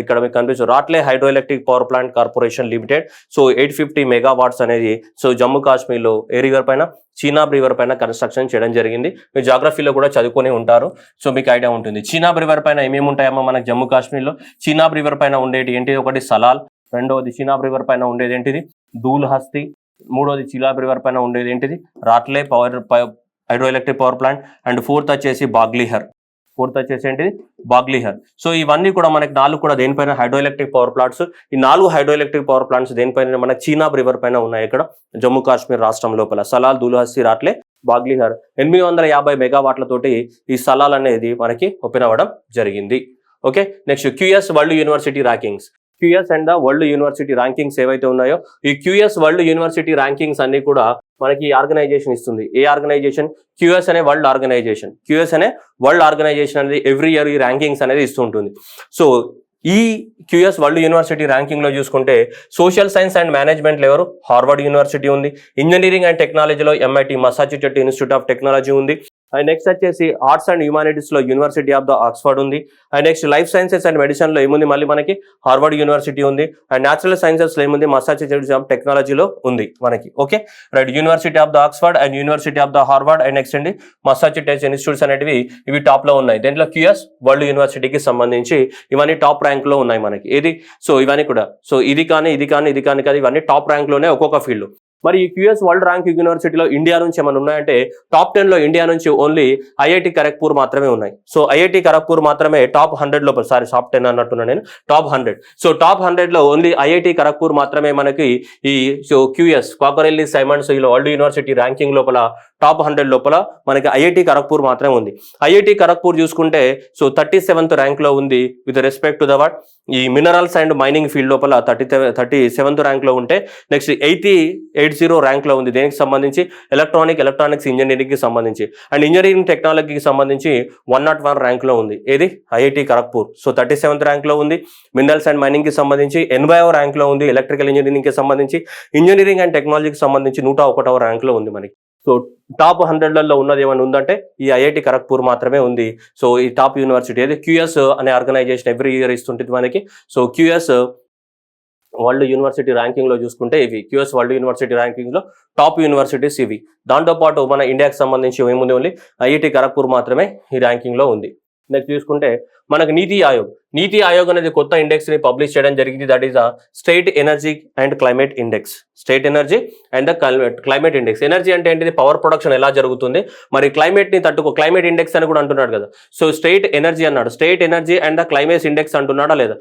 ఇక్కడ మీకు కనిపిస్తుంది రాట్లే hydro electric power plant corporation limited. So 850 megawatts అనేది సో జమ్మూ కాశ్మీర్లో ఏ రివర్ పైన, చీనాబ్ రివర్ పైన కన్స్ట్రక్షన్ చేయడం జరిగింది. మీరు జాగ్రఫీలో కూడా చదువుకొని ఉంటారు, సో మీకు ఐడియా ఉంటుంది. చీనాబ్ రివర్ పైన ఏమేమి ఉంటాయమ్మా మనకు జమ్మూ కాశ్మీర్లో? చీనాబ్ రివర్ పైన ఉండేది ఏంటిది? ఒకటి సలాల్, రెండవది చీనాబ్ రివర్ పైన ఉండేది ఏంటిది? దూల్ హస్తి, మూడోది చీనాబ్ రివర్ పైన ఉండేది ఏంటిది? రాట్లే hydro electric power plant, and fourth వచ్చేసి బాగ్లీహర్. ఫోర్త్ వచ్చేసి ఏంటిది? బాగ్లీహర్. సో ఇవన్నీ కూడా మనకి 4 కూడా దేనిపైన? Hydro electric power plants. ఈ 4 హైడ్రో ఎలక్ట్రిక్ పవర్ ప్లాంట్స్ దేనిపైన? మనకి చీనాబ్ రివర్ పైన ఉన్నాయి. ఇక్కడ జమ్మూ కాశ్మీర్ రాష్ట్రం లోపల సలాల్, దూల్హస్తి, రాట్లే, బాగ్లీహర్. 850 మెగావాట్లతోటి ఈ సలాల్ అనేది మనకి ఓపెన్ అవ్వడం జరిగింది. Okay, next QS world university rankings. QS and the world university rankings ఏవైతే ఉన్నాయో, ఈ క్యూఎస్ వరల్డ్ యూనివర్సిటీ ర్యాంకింగ్స్ అన్ని కూడా మనకి ఆర్గనైజేషన్ ఇస్తుంది. ఏ ఆర్గనైజేషన్? క్యూఎస్ అనే వరల్డ్ ఆర్గనైజేషన్. క్యూఎస్ అనే వరల్డ్ ఆర్గనైజేషన్ అనేది ఎవ్రీ ఇయర్ ఈ ర్యాంకింగ్స్ అనేది ఇస్తూ ఉంటుంది. సో ఈ క్యూఎస్ వరల్డ్ యూనివర్సిటీ ర్యాంకింగ్ లో చూసుకుంటే సోషల్ సైన్స్ అండ్ మేనేజ్మెంట్ ఎవరు? హార్వర్డ్ యూనివర్సిటీ ఉంది. ఇంజనీరింగ్ అండ్ టెక్నాలజీలో MIT Massachusetts institute of technology ఉంది. అండ్ నెక్స్ట్ వచ్చేసి ఆర్ట్స్ అండ్ హ్యూమానిటీస్ లో యూనివర్సిటీ ఆఫ్ ద ఆక్స్ఫర్డ్ ఉంది. And next life sciences and medicine లో ఏముంది? మళ్ళీ మనకి హార్వర్డ్ యూనివర్సిటీ ఉంది. అండ్ న్యాచురల్ సైన్సెస్ లో ఏముంది? మసాచుసెట్స్ ఆఫ్ టెక్నాలజీలో ఉంది మనకి. Okay right, university of the Oxford and university of the Harvard and next అండి మసాచుసెట్స్ ఇన్స్టిట్యూట్స్ అనేవి ఇవి టాప్ లో ఉన్నాయి. దీంట్లో క్యూఎస్ వరల్డ్ యూనివర్సిటీకి సంబంధించి ఇవన్నీ టాప్ ర్యాంక్ లో ఉన్నాయి మనకి. ఏది? సో ఇవన్నీ కూడా, సో ఇది కానీ కదా, ఇవన్నీ టాప్ ర్యాంక్ లోనే ఒక్కొక్క ఫీల్డ్. మరి ఈ క్యూఎస్ వరల్డ్ ర్యాంక్ యూనివర్సిటీలో ఇండియా నుంచి ఏమైనా ఉన్నాయంటే టాప్ 10 లో ఇండియా నుంచి ఓన్లీ ఐఐటి ఖరగ్పూర్ మాత్రమే ఉన్నాయి. సో ఐఐటి ఖరగ్పూర్ మాత్రమే టాప్ 100 లోపల, సారీ టాప్ 10 అన్నట్టున్నాను నేను, టాప్ 100. సో టాప్ 100 లో ఓన్లీ ఐఐటి ఖరగ్పూర్ మాత్రమే మనకి ఈ సో క్యూఎస్ క్వాకరెల్లి సైమండ్స్ ఈ వరల్డ్ యూనివర్సిటీ ర్యాంకింగ్ లోపల టాప్ 100 లోపల మనకి ఐఐటి ఖరగ్పూర్ మాత్రమే ఉంది. ఐఐటి ఖరగ్పూర్ చూసుకుంటే సో 37th ర్యాంక్ లో ఉంది with respect to the what ఈ మినరల్స్ అండ్ మైనింగ్ ఫీల్డ్ లోపల 37th ర్యాంక్ లో ఉంటే నెక్స్ట్ 80 ర్యాంక్ లో ఉంది. దేనికి సంబంధించి? ఎలక్ట్రానిక్స్ ఇంజనీరింగ్ కి సంబంధించి. అండ్ ఇంజనీరింగ్ టెక్నాలజీకి సంబంధించి 101 ర్యాంక్ లో ఉంది. ఏది? IIT Kharagpur. So 37th rank లో ఉంది. మినరల్స్ అండ్ మైనింగ్ కి సంబంధించి 80వ ర్యాంక్ లో ఉంది. ఎలక్ట్రికల్ ఇంజనీరింగ్ కి సంబంధించి, ఇంజనీరింగ్ అండ్ టెక్నాలజీకి సంబంధించి 101వ ర్యాంక్ లో ఉంది మనకి. సో టాప్ 100లలో ఉన్నది ఏమైనా ఉందంటే ఈ ఐఐటి ఖరగ్పూర్ మాత్రమే ఉంది. సో ఈ టాప్ యూనివర్సిటీ ఏది? క్యూఎస్ అనే ఆర్గనైజేషన్ ఎవ్రీ ఇయర్ ఇస్తుంటుంది మనకి. So QS world university ranking లో చూసుకుంటే ఇవి క్యూఎస్ వరల్డ్ యూనివర్సిటీ ర్యాంకింగ్ లో టాప్ యూనివర్సిటీస్ ఇవి. దాంతోపాటు మన ఇండియాకి సంబంధించి ఏముంది? ఓన్లీ ఐఐటి ఖరగ్పూర్ మాత్రమే ఈ ర్యాంకింగ్ లో ఉంది. నెక్స్ట్ చూసుకుంటే మనకు నీతి ఆయోగ్ అనేది కొత్త ఇండెక్స్ ని పబ్లిష్ చేయడం జరిగింది. That is the state energy and climate index. State energy and the climate index. Energy అంటే ఏంటిది? పవర్ ప్రొడక్షన్ ఎలా జరుగుతుంది, మరి క్లైమేట్ ని క్లైమేట్ ఇండెక్స్ అని కూడా అంటున్నాడు కదా. సో స్టేట్ ఎనర్జీ అన్నాడు, state energy and the climate index అంటున్నాడా లేదా?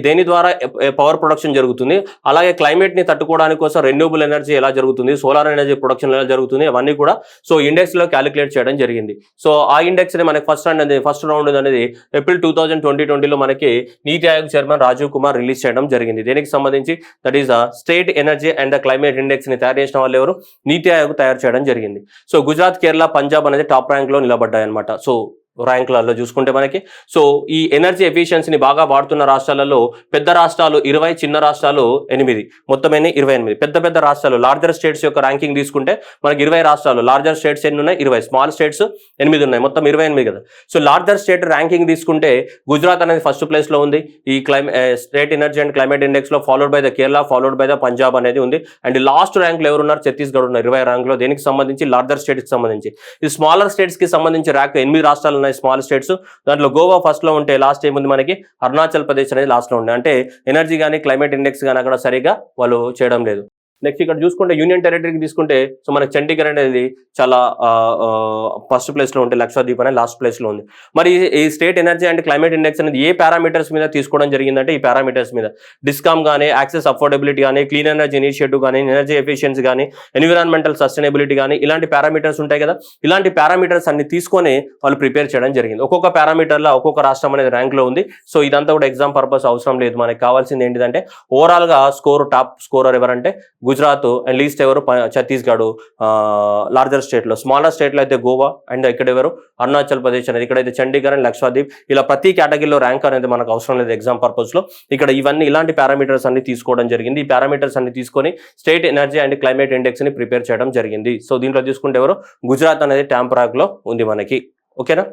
దేని ద్వారా పవర్ ప్రొడక్షన్ జరుగుతుంది, అలాగే క్లైమేట్ ని తట్టుకోవడానికి కోసం రెన్యూబుల్ ఎనర్జీ ఎలా జరుగుతుంది, సోలార్ ఎనర్జీ ప్రొడక్షన్ ఎలా జరుగుతుంది, అవన్నీ కూడా సో ఇండెక్స్ లో క్యాలిక్యులేట్ చేయడం జరిగింది. సో ఆ ఇండెక్స్ ని మనకి ఫస్ట్ రౌండ్ అనేది ఏప్రిల్ 2020లో మనకి నీతి ఆయోగ్ చైర్మన్ రాజీవ్ కుమార్ రిలీజ్ చేయడం జరిగింది. దేనికి సంబంధించి? That is the state energy and the climate index ని తయారు చేసిన వాళ్ళు ఎవరు? నీతి ఆయోగ్ తయారు చేయడం జరిగింది. సో గుజరాత్, కేరళ, పంజాబ్ అనేది టాప్ ర్యాంక్ లో నిలబడ్డాయి అనమాట. సో ర్యాంకులలో చూసుకుంటే మనకి సో ఈ ఎనర్జీ ఎఫిషియన్సీని బాగా వాడుతున్న రాష్ట్రాలలో పెద్ద రాష్ట్రాలు 20, చిన్న రాష్ట్రాలు 8, మొత్తం 28. పెద్ద రాష్ట్రాలు లార్జర్ స్టేట్స్ యొక్క ర్యాంకింగ్ తీసుకుంటే మనకి 20 రాష్ట్రాలు. లార్జర్ స్టేట్స్ ఎన్ని ఉన్నాయి? 20. స్మాల్ స్టేట్స్ 8 ఉన్నాయి, మొత్తం 28 కదా. సో లార్జర్ స్టేట్ ర్యాంకింగ్ తీసుకుంటే గుజరాత్ అనేది ఫస్ట్ ప్లేస్ లో ఉంది ఈ state energy and climate index లో, followed by the Kerala, followed by the Punjab అనేది ఉంది. అండ్ లాస్ట్ ర్యాంక్ లో ఎవరున్నారు? ఛత్తీస్గఢ్ ఉన్నారు 20 ర్యాంక్ లో. దేనికి సంబంధించి? లార్జర్ స్టేట్స్ కి సంబంధించి. ఈ స్మాలర్ స్టేట్స్ కి సంబంధించి ర్యాంక్ 8 రాష్ట్రాలు ఉన్నాయి, స్మాల్ స్టేట్స్. దాంట్లో గోవా ఫస్ట్ లో ఉంటే లాస్ట్ ఏముంది మనకి? అరుణాచల్ ప్రదేశ్ అనేది లాస్ట్ లో ఉంది. అంటే ఎనర్జీ కానీ క్లైమేట్ ఇండెక్స్ కానీ అక్కడ సరిగా వాళ్ళు చేయడం లేదు. నెక్స్ట్ ఇక్కడ చూసుకుంటే యూనియన్ టెరిటరీకి తీసుకుంటే సో మనకి చండీగఢ్ అనేది చాలా ఫస్ట్ ప్లేస్ లో ఉంటే, లక్షద్వీప్ అనేది లాస్ట్ ప్లేస్ లో ఉంది. మరి ఈ state energy and climate index అనేది ఏ పారామీటర్స్ మీద తీసుకోవడం జరిగిందంటే ఈ పారామీటర్స్ మీద డిస్కామ్ కానీ, యాక్సెస్ అఫోర్డబిలిటీ కానీ, క్లీన్ ఎనర్జీ ఇనిషియేటివ్ కానీ, ఎనర్జీ ఎఫిషియన్సీ కానీ, ఎన్విరాన్మెంటల్ సస్టైనబిలిటీ కానీ, ఇలాంటి పారామీటర్స్ ఉంటాయి కదా. ఇలాంటి పారామీటర్స్ అన్ని తీసుకొని వాళ్ళు ప్రిపేర్ చేయడం జరిగింది. ఒక్కొక్క పారామీటర్లో ఒక్కొక్క రాష్ట్రం అనేది ర్యాంక్ లో ఉంది. సో ఇదంతా కూడా ఎగ్జామ్ పర్పస్ అవసరం లేదు. మనకి కావాల్సింది ఏంటిదంటే ఓవరాల్ గా టాప్ స్కోరర్ ఎవరంటే గుజరాత్, అండ్ లీస్ట్ ఎవరు? ఛత్తీస్గఢ్. లార్జర్ స్టేట్ లో, స్మాలర్ స్టేట్ లో అయితే గోవా, అండ్ ఇక్కడ ఎవరు? అరుణాచల్ ప్రదేశ్ అనేది, ఇక్కడైతే చండీగఢ్ అండ్ లక్షద్వీప్. ఇలా ప్రతి కేటగిరీలో ర్యాంక్ అనేది మనకు అవసరం లేదు ఎగ్జామ్ పర్పస్ లో. ఇక్కడ ఇలాంటి పారామీటర్స్ అన్ని తీసుకోవడం జరిగింది. ఈ పారామీటర్స్ అన్ని తీసుకొని state energy and climate index ని ప్రిపేర్ చేయడం జరిగింది. సో దీంట్లో తీసుకుంటే ఎవరు? గుజరాత్ అనేది టాప్ ర్యాంక్ లో ఉంది మనకి. ఓకేనా?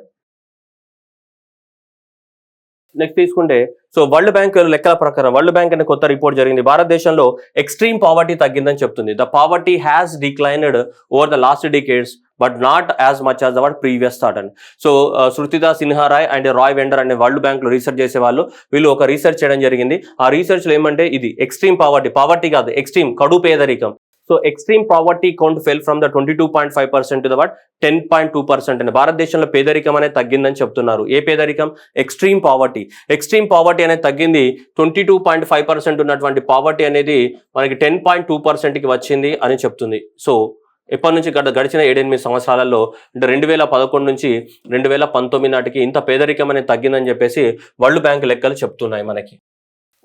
నెక్స్ట్ తీసుకుంటే సో వరల్డ్ బ్యాంక్ లెక్కల ప్రకారం వరల్డ్ బ్యాంక్ అనే కొత్త రిపోర్ట్ జరిగింది, భారతదేశంలో ఎక్స్ట్రీమ్ పావర్టీ తగ్గిందని చెప్తుంది. The poverty has declined over the last decades but not as much as our previous thought అని. So Sutirtha Sinha Roy and Roy van der అనే వరల్డ్ బ్యాంక్ లో రీసెర్చ్ చేసే వాళ్ళు వీళ్ళు ఒక రీసెర్చ్ చేయడం జరిగింది. ఆ రీసెర్చ్ లో ఏమంటే ఇది ఎక్స్ట్రీమ్ పావర్టీ కాదు, ఎక్స్ట్రీమ్ కడు పేదరికం. So extreme poverty count fell from the 22.5% to the 10.2% అని. భారతదేశంలో పేదరికం అనేది తగ్గిందని చెప్తున్నారు. ఏ పేదరికం? ఎక్స్ట్రీమ్ పావర్టీ అనేది తగ్గింది. 22.5% ఉన్నటువంటి పావర్టీ అనేది మనకి 10.2%కి వచ్చింది అని చెప్తుంది. సో ఎప్పటి నుంచి గడిచిన 7-8 సంవత్సరాలలో అంటే 2011 నుంచి 2019 నాటికి ఇంత పేదరికం అనేది తగ్గిందని చెప్పేసి వరల్డ్ బ్యాంక్ లెక్కలు చెప్తున్నాయి మనకి.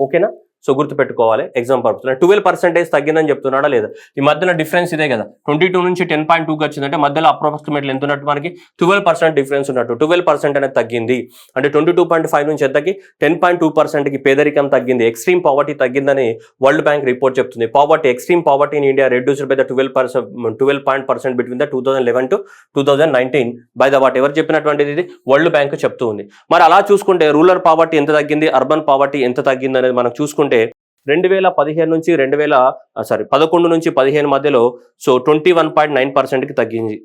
ఓకేనా? సో గుర్తుపెట్టుకోవాలి ఎగ్జామ్ పర్పస్. 12% తగ్గిందని చెప్తున్నాడా లేదా? ఈ మధ్యన డిఫరెన్స్ ఇదే కదా, 22 నుంచి 10.2కి వచ్చిందంటే మధ్యలో అప్రాక్సిమేట్లీ ఎంత ఉన్నట్టు మనకి 12% డిఫరెన్స్ ఉన్నట్టు. 12% అనేది తగ్గింది అంటే 22.5 నుంచి ఎంతకి 10.2%కి పేదరికం తగ్గింది, ఎక్స్ట్రీమ్ పావర్టీ తగ్గిందని వరల్డ్ బ్యాంక్ రిపోర్ట్ చెప్తుంది. Extreme poverty in India reduced by the 12% between the 2011 to 2019 by the ఎవరు చెప్పినటువంటిది? ఇది వరల్డ్ బ్యాంక్ చెప్తూ ఉంది. మరి అలా చూసుకుంటే రూరల్ పావర్టీ ఎంత తగ్గింది, అర్బన్ పావర్టీ ఎంత తగ్గింది అనేది మనం చూసుకుంటే 2015 నుంచి 11 నుంచి 15 మధ్యలో సో 21.9%కి తగ్గింది.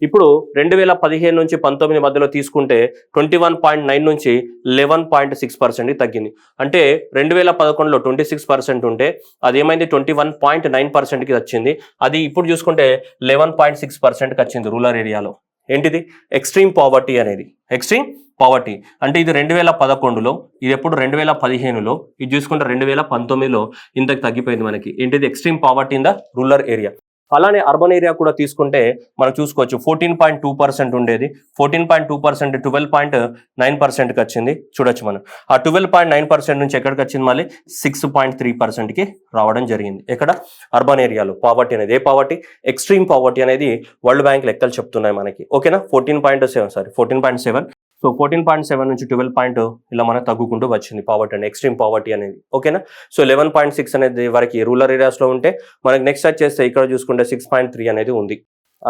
ఇప్పుడు 2015 నుంచి 19 మధ్యలో తీసుకుంటే 21.9 నుంచి 11.6%కి తగ్గింది. అంటే 2011లో 26% ఉంటే అదేమైంది 21.9%కి వచ్చింది. అది ఇప్పుడు చూసుకుంటే 11.6%కి వచ్చింది రూరల్ ఏరియాలో. ఏంటిది? ఎక్స్ట్రీమ్ పావర్టీ అనేది. ఎక్స్ట్రీమ్ పావర్టీ అంటే ఇది 2011లో, ఇది ఎప్పుడు 2015లో, ఇది చూసుకుంటే 2019లో ఇంతకు తగ్గిపోయింది మనకి. ఏంటిది? Extreme poverty in the rural area. అలానే అర్బన్ ఏరియా కూడా తీసుకుంటే మనం చూసుకోవచ్చు 14.2% ఉండేది, 14.2% 12.9%కి వచ్చింది. చూడొచ్చు మనం ఆ 12.9% నుంచి ఎక్కడికి వచ్చింది? మళ్ళీ 6.3%కి రావడం జరిగింది. ఎక్కడ? అర్బన్ ఏరియాలో పావర్టీ అనేది. ఏ పావర్టీ? ఎక్స్ట్రీమ్ పావర్టీ అనేది వరల్డ్ బ్యాంక్ లెక్కలు చెప్తున్నాయి మనకి. ఓకేనా? 14.7 సో 14.7 నుంచి 12 ఇలా మనకు తగ్గుకుంటూ వచ్చింది పావర్టీ అనేది, ఎక్స్ట్రీమ్ పావర్టీ అనేది. ఓకేనా? సో 11.6 అనేది వరకు రూరల్ ఏరియాస్లో ఉంటే మనకి నెక్స్ట్ వచ్చేస్తే ఇక్కడ చూసుకుంటే 6.3 అనేది ఉంది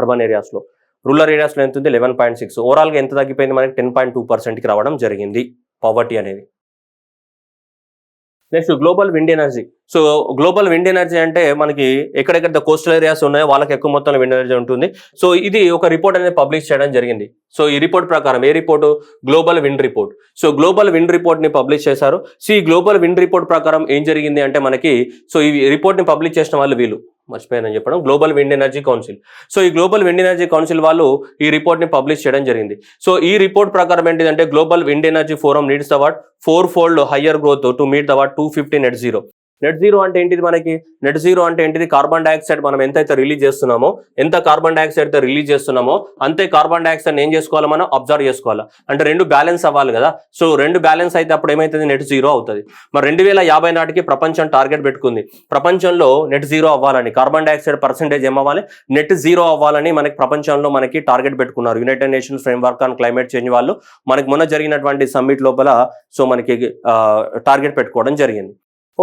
అర్బన్ ఏరియాస్లో. రూరల్ ఏరియాస్లో ఎంత ఉంది? 11.6. ఓవరాల్గా ఎంత తగ్గిపోయింది మనకి? 10.2%కి రావడం జరిగింది పావర్టీ అనేది. Next global wind energy. So global wind energy అంటే మనకి ఎక్కడెక్కడ కోస్టల్ ఏరియాస్ ఉన్నాయో వాళ్ళకి ఎక్కువ మొత్తంలో విండ్ ఎనర్జీ ఉంటుంది. సో ఇది ఒక రిపోర్ట్ అనేది పబ్లిష్ చేయడం జరిగింది. సో ఈ రిపోర్ట్ ప్రకారం ఏ report? Global wind report. So global wind రిపోర్ట్ని పబ్లిష్ చేశారు. సో ఈ గ్లోబల్ విండ్ రిపోర్ట్ ప్రకారం ఏం జరిగింది అంటే మనకి సో ఈ రిపోర్ట్ని పబ్లిష్ చేసిన వాళ్ళు వీళ్ళు మర్చిపోయానని చెప్పడం, global wind energy council. So ఈ గ్లోబల్ విండ్ ఎనర్జీ కౌన్సిల్ వాళ్ళు ఈ రిపోర్ట్ని పబ్లిష్ చేయడం జరిగింది. సో ఈ రిపోర్ట్ ప్రకారం ఏంటిదంటే global wind energy forum needs the 4-fold higher growth to meet the 250 net zero. Net zero అంటే ఏంటిది మనకి? నెట్ జీరో అంటే ఏంటిది? కార్బన్ డైఆక్సైడ్ మనం ఎంతైతే రిలీజ్ చేస్తున్నామో, ఎంత కార్బన్ డైఆక్సైడ్ అయితే రిలీజ్ చేస్తున్నామో అంతే కార్బన్ డైఆక్సైడ్ ఏం చేసుకోవాలి? మనం అబ్జర్వ్ చేసుకోవాలి. అంటే రెండు బ్యాలెన్స్ అవ్వాలి కదా. సో రెండు బ్యాలెన్స్ అయితే అప్పుడు ఏమవుతుంది? నెట్ జీరో అవుతుంది. మరి 2050 నాటికి ప్రపంచం టార్గెట్ పెట్టుకుంది, ప్రపంచంలో నెట్ జీరో అవ్వాలని, కార్బన్ డైఆక్సైడ్ పర్సెంటేజ్ ఏమవ్వాలి? నెట్ జీరో అవ్వాలని మనకి ప్రపంచంలో మనకి టార్గెట్ పెట్టుకున్నారు united nations framework on climate change వాళ్ళు. మనకి మొన్న జరిగినటువంటి సమ్మిట్ లోపల సో మనకి టార్గెట్ పెట్టుకోవడం జరిగింది.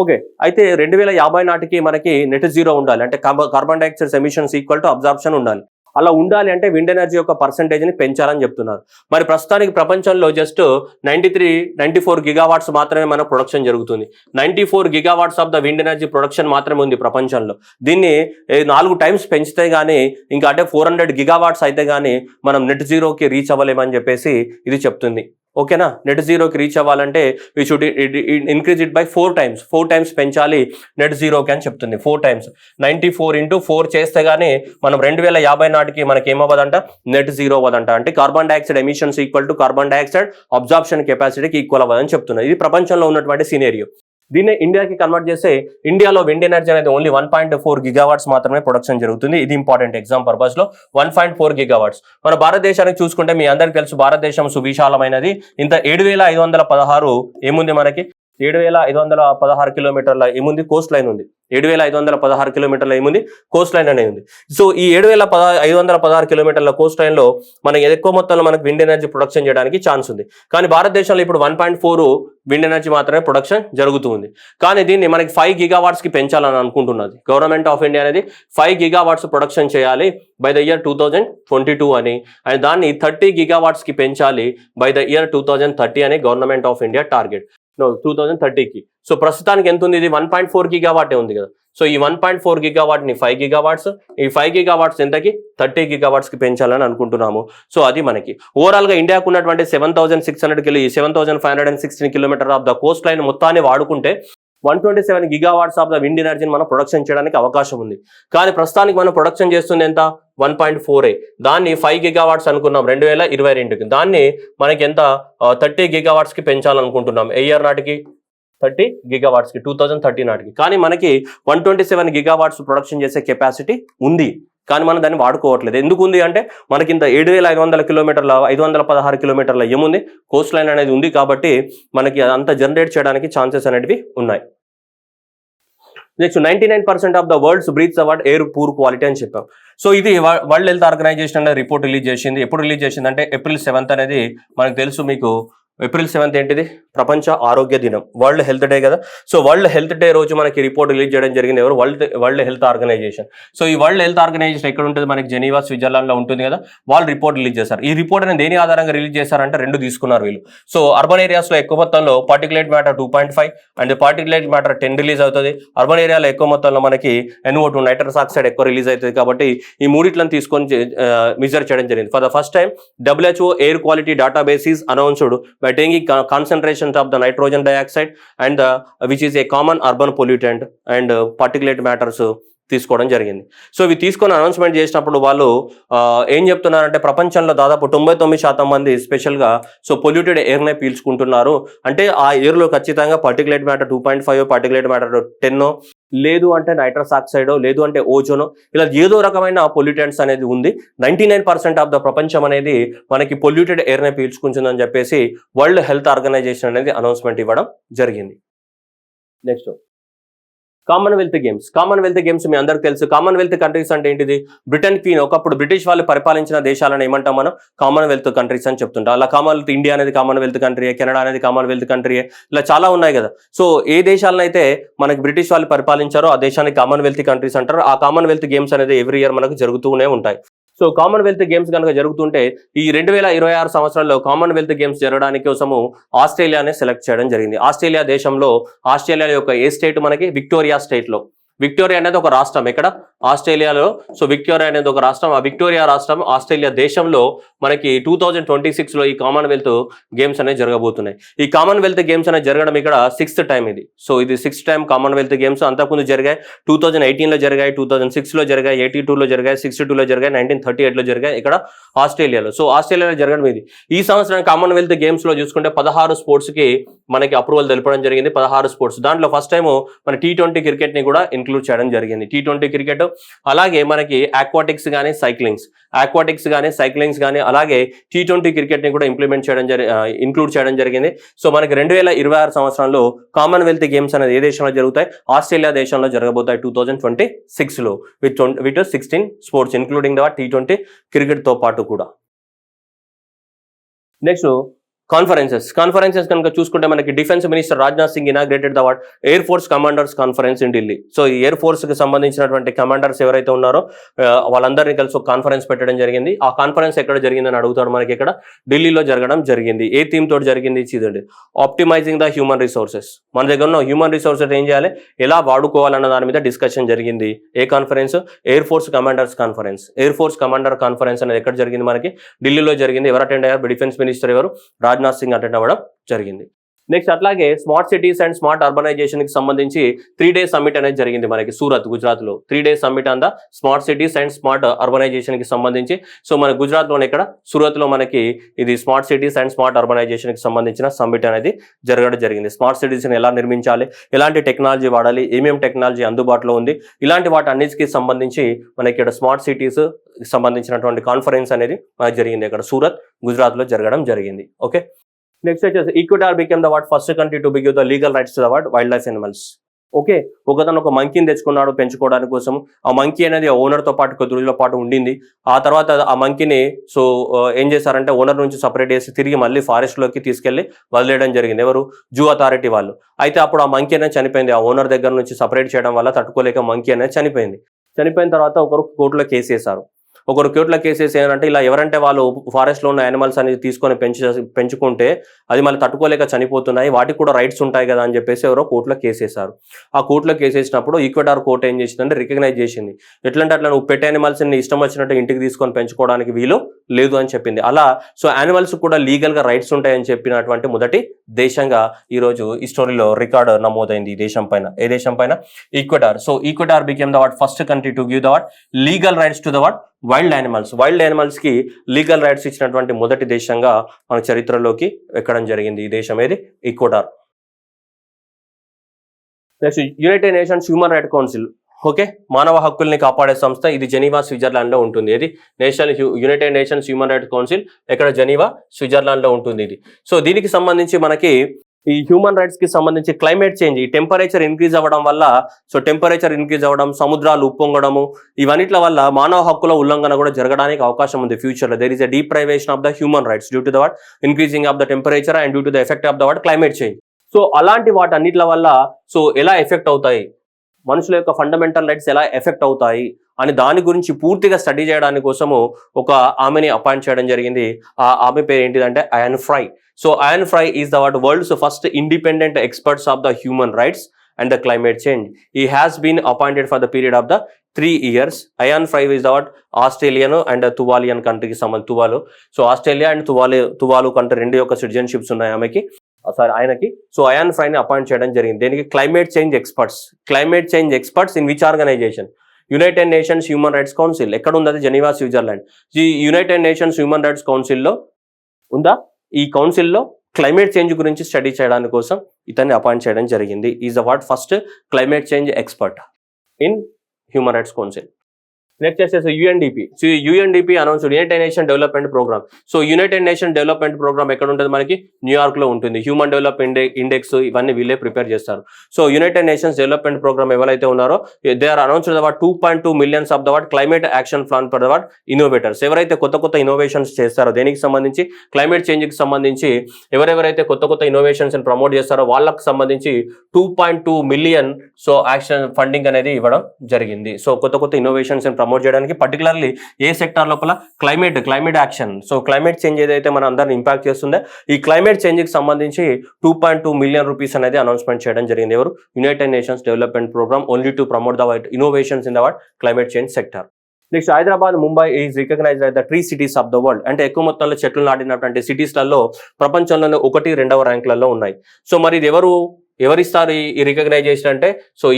ఓకే, అయితే 2050 నాటికి మనకి నెట్ జీరో ఉండాలి అంటే carbon dioxide emissions equal to absorption ఉండాలి. అలా ఉండాలి అంటే విండ్ ఎనర్జీ యొక్క పర్సంటేజ్ని పెంచాలని చెప్తున్నారు. మరి ప్రస్తుతానికి ప్రపంచంలో జస్ట్ 94 గిగావాట్స్ మాత్రమే మన ప్రొడక్షన్ జరుగుతుంది. 94 gigawatts of the wind energy production మాత్రమే ఉంది ప్రపంచంలో. దీన్ని 4 టైమ్స్ పెంచితే గానీ ఇంకా అంటే 400 గిగావాట్స్ అయితే గానీ మనం నెట్ జీరోకి రీచ్ అవ్వలేమని చెప్పేసి ఇది చెప్తుంది. ఓకేనా? నెట్ జీరోకి రీచ్ అవ్వాలంటే we should increase it by 4 times పెంచాలి నెట్ జీరోకి అని చెప్తుంది. 4 టైమ్స్ 94 into 4 చేస్తే గానీ మనం 2050 నాటికి మనకి ఏమవ్వదంట? నెట్ జీరో అవ్వదంట. అంటే carbon dioxide emissions equal to carbon dioxide absorption కెపాసిటీకి ఈక్వల్ అవ్వదని చెప్తున్నారు. ఇది ప్రపంచంలో ఉన్నటువంటి సినేరియో. దీన్ని ఇండియాకి కన్వర్ట్ చేస్తే ఇండియాలో విండ్ ఎనర్జీ అనేది ఓన్లీ 1.4 గిగావాట్స్ మాత్రమే ప్రొడక్షన్ జరుగుతుంది. ఇది ఇంపార్టెంట్ ఎగ్జామ్ పర్పస్ లో 1.4 గిగావాట్స్. మన భారతదేశానికి చూసుకుంటే మీ అందరికి తెలుసు భారతదేశం సువిశాలమైనది. ఇంత 7,516 ఏముంది మనకి? 7,516 కిలోమీటర్ల ఏముంది? కోస్ట్ లైన్ ఉంది. 7,516 కిలోమీటర్ల ఏముంది? కోస్ట్ లైన్ అనేది ఉంది. సో ఈ 7,516 కిలోమీటర్ల కోస్ట్ లైన్ లో మనం ఎక్కువ మొత్తంలో మనకు విండ్ ఎనర్జీ ప్రొడక్షన్ చేయడానికి ఛాన్స్ ఉంది. కానీ భారతదేశంలో ఇప్పుడు 1.4 విండ్ ఎనర్జీ మాత్రమే ప్రొడక్షన్ జరుగుతుంది. కానీ దీన్ని మనకి 5 GW పెంచాలని అనుకుంటున్నది గవర్నమెంట్ ఆఫ్ ఇండియా అనేది. 5 GW ప్రొడక్షన్ చేయాలి బై ద ఇయర్ 2022 అని, అండ్ దాన్ని 30 GW పెంచాలి బై ద ఇయర్ 2030 అని గవర్నమెంట్ ఆఫ్ ఇండియా టార్గెట్ 2030కి. సో ప్రస్తుతానికి ఎంత ఉంది? ఇది 1.4 GW ఉంది కదా. సో ఈ 1.4 GW 5 GW, ఈ 5 GW ఎంతకి 30 GW పెంచాలని అనుకుంటున్నాము. సో అది మనకి ఓవరాల్ గా ఇండియాకు ఉన్నటువంటి 7,600 7,516 kilometre of the coast line మొత్తాన్ని వాడుకుంటే 127 GW ఆఫ్ ద విండ్ ఎనర్జీని మనం ప్రొడక్షన్ చేయడానికి అవకాశం ఉంది. కానీ ప్రస్తుతానికి మనం ప్రొడక్షన్ చేస్తుంది ఎంత? 1.4. దాన్ని 5 GW అనుకున్నాం 2022కి. దాన్ని మనకి ఎంత 30 GW పెంచాలనుకుంటున్నాం ఏ ఇయర్ నాటికి? 30 GW 2030 నాటికి. కానీ మనకి 127 GW ప్రొడక్షన్ చేసే కెపాసిటీ ఉంది, కానీ మనం దాన్ని వాడుకోవట్లేదు. ఎందుకు ఉంది అంటే మనకి ఇంత 7,500 కిలోమీటర్ల 516 కిలోమీటర్ల ఏముంది కోస్ట్ లైన్ అనేది ఉంది, కాబట్టి మనకి అంత జనరేట్ చేయడానికి ఛాన్సెస్ అనేవి ఉన్నాయి. Next 99% of the world's breathes award air poor quality అని చెప్పాం. సో ఇది వరల్డ్ హెల్త్ ఆర్గనైజేషన్ అనేది రిపోర్ట్ రిలీజ్ చేసింది. ఎప్పుడు రిలీజ్ చేసింది అంటే April 7th అనేది మనకు తెలుసు. మీకు April 7th ఏంటిది? ప్రపంచ ఆరోగ్య దినం, వరల్డ్ హెల్త్ డే కదా. సో వరల్డ్ హెల్త్ డే రోజు మనకి రిపోర్ట్ రిలీజ్ చేయడం జరిగింది. ఎవరు? World health organisation. సో ఈ వరల్డ్ హెల్త్ ఆర్గనైజేషన్ ఎక్కడ ఉంటుంది? మనకి జెనీవా, స్విట్జర్లాండ్ లో ఉంటుంది కదా. వాళ్ళు రిపోర్ట్ రిలీజ్ చేశారు. ఈ రిపోర్ట్ అనేది దేని ఆధారంగా రిలీజ్ చేశారంటే 2 తీసుకున్నారు వీళ్ళు. సో అర్బన్ ఏరియాస్ లో ఎక్కువ మొత్తంలో particulate matter 2.5 and particulate matter 10 release అవుతుంది. అర్బన్ ఏరియాలో ఎక్కువ మొత్తంలో మనకి NO2 నైట్రస్ ఆక్సైడ్ ఎక్కువ రిలీజ్ అవుతుంది. కాబట్టి ఈ మూడిట్లను తీసుకొని మెజర్ చేయడం జరిగింది. For the first time WHO air quality database is announced by taking concentrations of the nitrogen dioxide and which is a common urban pollutant and particulate matters తీసుకోవడం జరిగింది. సో ఇవి తీసుకొని అనౌన్స్మెంట్ చేసినప్పుడు వాళ్ళు ఏం చెప్తున్నారంటే ప్రపంచంలో దాదాపు 99% మంది స్పెషల్గా సో పొల్యూటెడ్ ఎయిర్నే పీల్చుకుంటున్నారు. అంటే ఆ ఎయిర్లో ఖచ్చితంగా పార్టికులేట్ మ్యాటర్ 2.5, పార్టికులేట్ మ్యాటర్ 10, లేదు అంటే నైట్రస్ ఆక్సైడో, లేదు అంటే ఓజోనో, ఇలా ఏదో రకమైన పొల్యూటెంట్స్ అనేది ఉంది. 99% ఆఫ్ ద ప్రపంచం అనేది మనకి పొల్యూటెడ్ ఎయిర్నే పీల్చుకుంటుందని చెప్పేసి వరల్డ్ హెల్త్ ఆర్గనైజేషన్ అనేది అనౌన్స్మెంట్ ఇవ్వడం జరిగింది. నెక్స్ట్ కామన్వెల్త్ గేమ్స్ మీ అందరికి తెలుసు. కామన్వెల్త్ కంట్రీస్ అంటే ఏంటిది? బ్రిటన్ క్వీన్ ఒకప్పుడు బ్రిటిష్ వాళ్ళు పరిపాలించిన దేశాలను ఏమంటాం మనం? కామన్వెల్త్ కంట్రీస్ అని చెప్తుంటాం. అలా కామన్వెల్త్ ఇండియా అనేది కామన్వెల్త్ కంట్రీ, కెనడా అనేది కామన్వెల్త్ కంట్రీ, ఇలా చాలా ఉన్నాయి కదా. సో ఏ దేశాలను అయితే మనకి బ్రిటిష్ వాళ్ళు పరిపాలించారో ఆ దేశాన్ని కామన్వెల్త్ కంట్రీస్ అంటారు. ఆ కామన్వెల్త్ గేమ్స్ అనేది ఎవ్రీ ఇయర్ మనకు జరుగుతూనే ఉంటాయి. సో కామన్వెల్త్ గేమ్స్ కనుక జరుగుతుంటే ఈ 2026 సంవత్సరంలో కామన్వెల్త్ గేమ్స్ జరగడానికి కోసము ఆస్ట్రేలియానే సెలెక్ట్ చేయడం జరిగింది. ఆస్ట్రేలియా యొక్క ఏ స్టేట్? మనకి విక్టోరియా స్టేట్ లో. విక్టోరియా అనేది ఒక రాష్ట్రం ఎక్కడ? ఆస్ట్రేలియాలో. సో విక్టోరియా అనేది ఒక రాష్ట్రం. ఆ విక్టోరియా రాష్ట్రం ఆస్ట్రేలియా దేశంలో మనకి 2026లో ఈ కామన్వెల్త్ గేమ్స్ అనేది జరగబోతున్నాయి. ఈ కామన్వెల్త్ గేమ్స్ అనేది జరగడం ఇక్కడ 6th టైం ఇది. సో ఇది 6th టైం కామన్వెల్త్ గేమ్స్. అంతకుముందు జరిగాయి 2018లో జరిగాయి, 2006లో జరిగాయి, 82లో జరిగాయి, 62లో జరిగాయి, 1938లో జరిగాయి ఇక్కడ ఆస్ట్రేలియాలో. సో ఆస్ట్రేలియాలో జరగడం ఇది. ఈ సంవత్సరం కామన్వెల్త్ గేమ్స్ లో చూసుకుంటే 16 స్పోర్ట్స్ కి మనకి అప్రూవల్ తెలపడం జరిగింది. 16 స్పోర్ట్స్. దాంట్లో ఫస్ట్ టైం మన T20 క్రికెట్ ని కూడా ఇంక్లూడ్ చేయడం జరిగింది. T20 క్రికెట్, అలాగే మనకి ఆక్వాటిక్స్ కానీ సైక్లింగ్స్ కానీ అలాగే T20 క్రికెట్ ని కూడా ఇంక్లూడ్ చేయడం జరిగింది. సో మనకి 2026 సంవత్సరంలో కామన్వెల్త్ గేమ్స్ అనేది ఏ దేశంలో జరుగుతాయి? ఆస్ట్రేలియా దేశంలో జరగబోతాయి 2026లో with 16 sports including the T20 cricket తో పాటు కూడా. నెక్స్ట్ కాన్ఫరెన్సెస్ కనుక చూసుకుంటే మనకి defence minister Rajnath Singh inaugurated the air force commanders conference in Delhi. So ఈ ఎయిర్ ఫోర్స్ కి సంబంధించినటువంటి కమాండర్స్ ఎవరైతే ఉన్నారో వాళ్ళందరినీ కలిసి ఒక కాన్ఫరెన్స్ పెట్టడం జరిగింది. ఆ కాన్ఫరెన్స్ ఎక్కడ జరిగిందని అడుగుతారు. మనకి ఇక్కడ ఢిల్లీలో జరగడం జరిగింది. ఏ థీమ్ తోటి జరిగింది? చూడండి, ఆప్టిమైజింగ్ ద హ్యూమన్ రిసోర్సెస్. మన దగ్గర ఉన్న హ్యూమన్ రిసోర్సెస్ ఏం చేయాలి, ఎలా వాడుకోవాలన్న దాని మీద డిస్కషన్ జరిగింది. ఏ conference? Air force commanders conference. Air force commander conference అనేది ఎక్కడ జరిగింది? మనకి ఢిల్లీలో జరిగింది. ఎవరు అటెండ్ అయ్యారు? డిఫెన్స్ మినిస్టర్ ఎవరు? రాజ్నాథ్ సింగ్ అటెండ్ అవ్వడం జరిగింది. నెక్స్ట్ అట్లాగే smart cities and smart urbanisation కి సంబంధించి 3 days సమ్మిట్ అనేది జరిగింది మనకి సూరత్, గుజరాత్ లో. 3 days summit on the smart cities and smart urbanisation కి సంబంధించి. సో మన గుజరాత్ లోనే ఇక్కడ సూరత్ లో మనకి ఇది smart cities and smart urbanisation కి సంబంధించిన సమ్మిట్ అనేది జరగడం జరిగింది. స్మార్ట్ సిటీస్ ని ఎలా నిర్మించాలి, ఎలాంటి టెక్నాలజీ వాడాలి, ఏమేమి టెక్నాలజీ అందుబాటులో ఉంది, ఇలాంటి వాటి అన్నిటికీ సంబంధించి మనకి ఇక్కడ స్మార్ట్ సిటీస్ సంబంధించినటువంటి కాన్ఫరెన్స్ అనేది మనకి జరిగింది. ఇక్కడ సూరత్, గుజరాత్ లో జరగడం జరిగింది. ఓకే, నెక్స్ట్ వచ్చేసి Ecuador became the first country to give the legal rights to the wild life animals. Okay, ఒకతను ఒక మంకీని తెచ్చుకున్నాడు పెంచుకోవడానికి కోసం. ఆ మంకీ అనేది ఓనర్తో పాటు కొద్ది రోజుల పాటు ఉండింది. ఆ తర్వాత ఆ మంకీని ఏం చేశారంటే ఓనర్ నుంచి సపరేట్ చేసి తిరిగి మళ్ళీ ఫారెస్ట్లోకి తీసుకెళ్లి వదిలేయడం జరిగింది. ఎవరు? జూ అథారిటీ వాళ్ళు. అయితే అప్పుడు ఆ మంకీ అనేది చనిపోయింది. ఆ ఓనర్ దగ్గర నుంచి సపరేట్ చేయడం వల్ల తట్టుకోలేక మంకీ అనేది చనిపోయింది. చనిపోయిన తర్వాత ఒకరు కోర్టులో కేసు వేశారు. ఒకరు కోర్టులో కేసేసి ఏంటంటే ఇలా ఎవరంటే వాళ్ళు ఫారెస్ట్లో ఉన్న యానిమల్స్ అనేది తీసుకొని పెంచుకుంటే అది మళ్ళీ తట్టుకోలేక చనిపోతున్నాయి, వాటికి కూడా రైట్స్ ఉంటాయి కదా అని చెప్పేసి ఎవరో కోర్టులో కేసేశారు. ఆ కోర్టులో కేసేసినప్పుడు ఈక్వెడార్ కోర్టు ఏం చేసిందంటే రికగ్నైజ్ చేసింది. ఎట్లంటే అట్లా నువ్వు పెట్ యానిమల్స్ని ఇష్టం వచ్చినట్టు ఇంటికి తీసుకొని పెంచుకోవడానికి వీలు లేదు అని చెప్పింది. అలా యానిమల్స్ కూడా లీగల్గా రైట్స్ ఉంటాయని చెప్పినటువంటి మొదటి దేశంగా ఈరోజు ఈ స్టోరీలో రికార్డ్ నమోదైంది ఈ దేశం పైన. ఏ దేశం పైన? Ecuador. Ecuador became the first country to give the legal rights to the wild animals. Wild animals కి లీగల్ రైట్స్ ఇచ్చినటువంటి మొదటి దేశంగా మన చరిత్రలోకి ఎక్కడం జరిగింది ఈ దేశం. ఏది? Ecuador. Next United Nations human right council. Okay, మానవ హక్కుల్ని కాపాడే సంస్థ. ఇది జెనీవా స్విట్జర్లాండ్ లో ఉంటుంది. ఇది United Nations human right council ఎక్కడ? జెనీవా స్విట్జర్లాండ్ లో ఉంటుంది ఇది. దీనికి సంబంధించి మనకి ఈ హ్యూమన్ రైట్స్ కి సంబంధించి క్లైమేట్ చేంజ్, ఈ టెంపరేచర్ ఇంక్రీజ్ అవ్వడం వల్ల టెంపరేచర్ ఇంక్రీజ్ అవ్వడం, సముద్రాలు ఉప్పొంగడము, ఇవన్నిట్ల వల్ల మానవ హక్కుల ఉల్లంఘన కూడా జరగడానికి అవకాశం ఉంది ఫ్యూచర్ లో. There is a deprivation of the human rights due to the increasing of the temperature and due to the effect of the climate change. అలాంటి వాటన్నిట్ల వల్ల ఎలా ఎఫెక్ట్ అవుతాయి, మనుషుల యొక్క ఫండమెంటల్ రైట్స్ ఎలా ఎఫెక్ట్ అవుతాయి అని దాని గురించి పూర్తిగా స్టడీ చేయడానికి కోసము ఒక ఆమెని అపాయింట్ చేయడం జరిగింది. ఆ ఆమె పేరు ఏంటిదంటే Ian Fry. Ian Fry is the world's first independent experts of the human rights and the climate change. He has been appointed for the period of the 3 years. Ayan Fry is the Australian and Tuvaluan country ki samand Tuvalu. Australia and Tuvalu country rendu yokka citizenships unnayi ameki. ఆయనకి. అయాన్ ఫ్రై ని అపాయింట్ చేయడం జరిగింది. దేనికి? Climate change experts. Climate change experts in which organisation? United Nations Human rights Council. ఎక్కడ ఉంది? అది జెనీవా స్విట్జర్లాండ్. ఈ యునైటెడ్ నేషన్స్ హ్యూమన్ రైట్స్ కౌన్సిల్లో ఉందా? ఈ కౌన్సిల్లో క్లైమేట్ చేంజ్ గురించి స్టడీ చేయడానికి కోసం ఇతన్ని అపాయింట్ చేయడం జరిగింది. Is the first climate change expert in human rights council. Next వచ్చేసి UNDP. UNDP announce united nation development programme. United nation development programme ఎక్కడ ఉంటుంది? మనకి న్యూయార్క్ లో ఉంటుంది. హ్యూమన్ డెవలప్మెంట్ ఇండెక్స్ ఇవన్నీ వీళ్ళే ప్రిపేర్ చేస్తారు. యునైటెడ్ నేషన్స్ డెవలప్మెంట్ ప్రోగ్రామ్ ఎవరైతే ఉన్నారో they are announced the 2.2 millions of the climate action plan for the innovators. ఎవరైతే కొత్త ఇన్నోవేషన్స్ చేస్తారో దేనికి సంబంధించి? క్లైమేట్ చేంజ్ కి సంబంధించి ఎవరెవరైతే కొత్త ఇన్నోవేషన్స్ ప్రమోట్ చేస్తారో వాళ్ళకి సంబంధించి 2.2 మిలియన్ యాక్షన్ ఫండింగ్ అనేది ఇవ్వడం జరిగింది. కొత్త ఇన్నోవేషన్స్ ప్రమోట్ చేయడానికి పర్టికులర్లీ ఏ సెక్టార్ లోపల? Climate action. క్లైమేట్ చేంజ్ ఏదైతే మన అందరిని ఇంపాక్ట్ చేస్తుందో ఈ క్లైమేట్ చేంజ్ కి సంబంధించి 2.2 మిలియన్ రూపీస్ అనేది అనౌన్స్మెంట్ చేయడం జరిగింది. ఎవరు? United Nations Development Programme only to promote the innovations in the climate change sector. Next Hyderabad, Mumbai is recognised as the tree cities of the world. అంటే ఎక్కువ మొత్తంలో చెట్లు నాటినటువంటి సిటీస్లలో ప్రపంచంలోనే 1, 2వ ర్యాంకులలో ఉన్నాయి. మరి ఇది ఎవరిస్తారు ఈ రికగ్నైజేషన్ అంటే?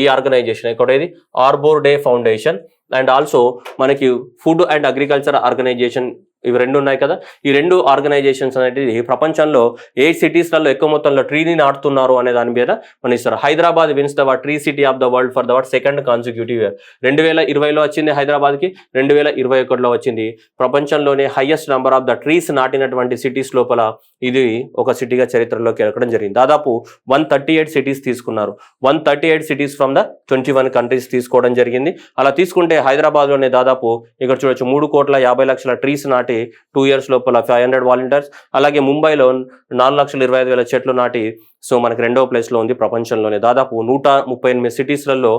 ఈ ఆర్గనైజేషన్ ఇక్కడ ఇది Arbor day foundation and also మనకి ఫుడ్ అండ్ అగ్రికల్చర్ ఆర్గనైజేషన్, ఇవి రెండు ఉన్నాయి కదా. ఈ రెండు ఆర్గనైజేషన్స్ అనేది ప్రపంచంలో ఏ సిటీస్లలో ఎక్కువ మొత్తంలో ట్రీని నాటుతున్నారు అనే దాని మీద మనం ఇస్తారు. Hyderabad wins the tree city of the world for the second consecutive year. 2020లో వచ్చింది హైదరాబాద్కి, 2021లో వచ్చింది. ప్రపంచంలోనే highest number of the trees నాటినటువంటి సిటీస్ లోపల ఇది ఒక సిటీగా చరిత్రలోకి ఎక్కడం జరిగింది. దాదాపు 138 సిటీస్ తీసుకున్నారు. 138 సిటీస్ ఫ్రమ్ ద 21 కంట్రీస్ తీసుకోవడం జరిగింది. అలా తీసుకుంటే హైదరాబాద్లోనే దాదాపు ఇక్కడ చూడొచ్చు 3,50,00,000 ట్రీస్ నాటి 2 years లోపల 500 వాలంటీర్స్. అలాగే ముంబైలో 4,25,000 చెట్లు నాటి మనకి 2వ ప్లేస్లో ఉంది ప్రపంచంలోనే. దాదాపు 138 సిటీస్లలో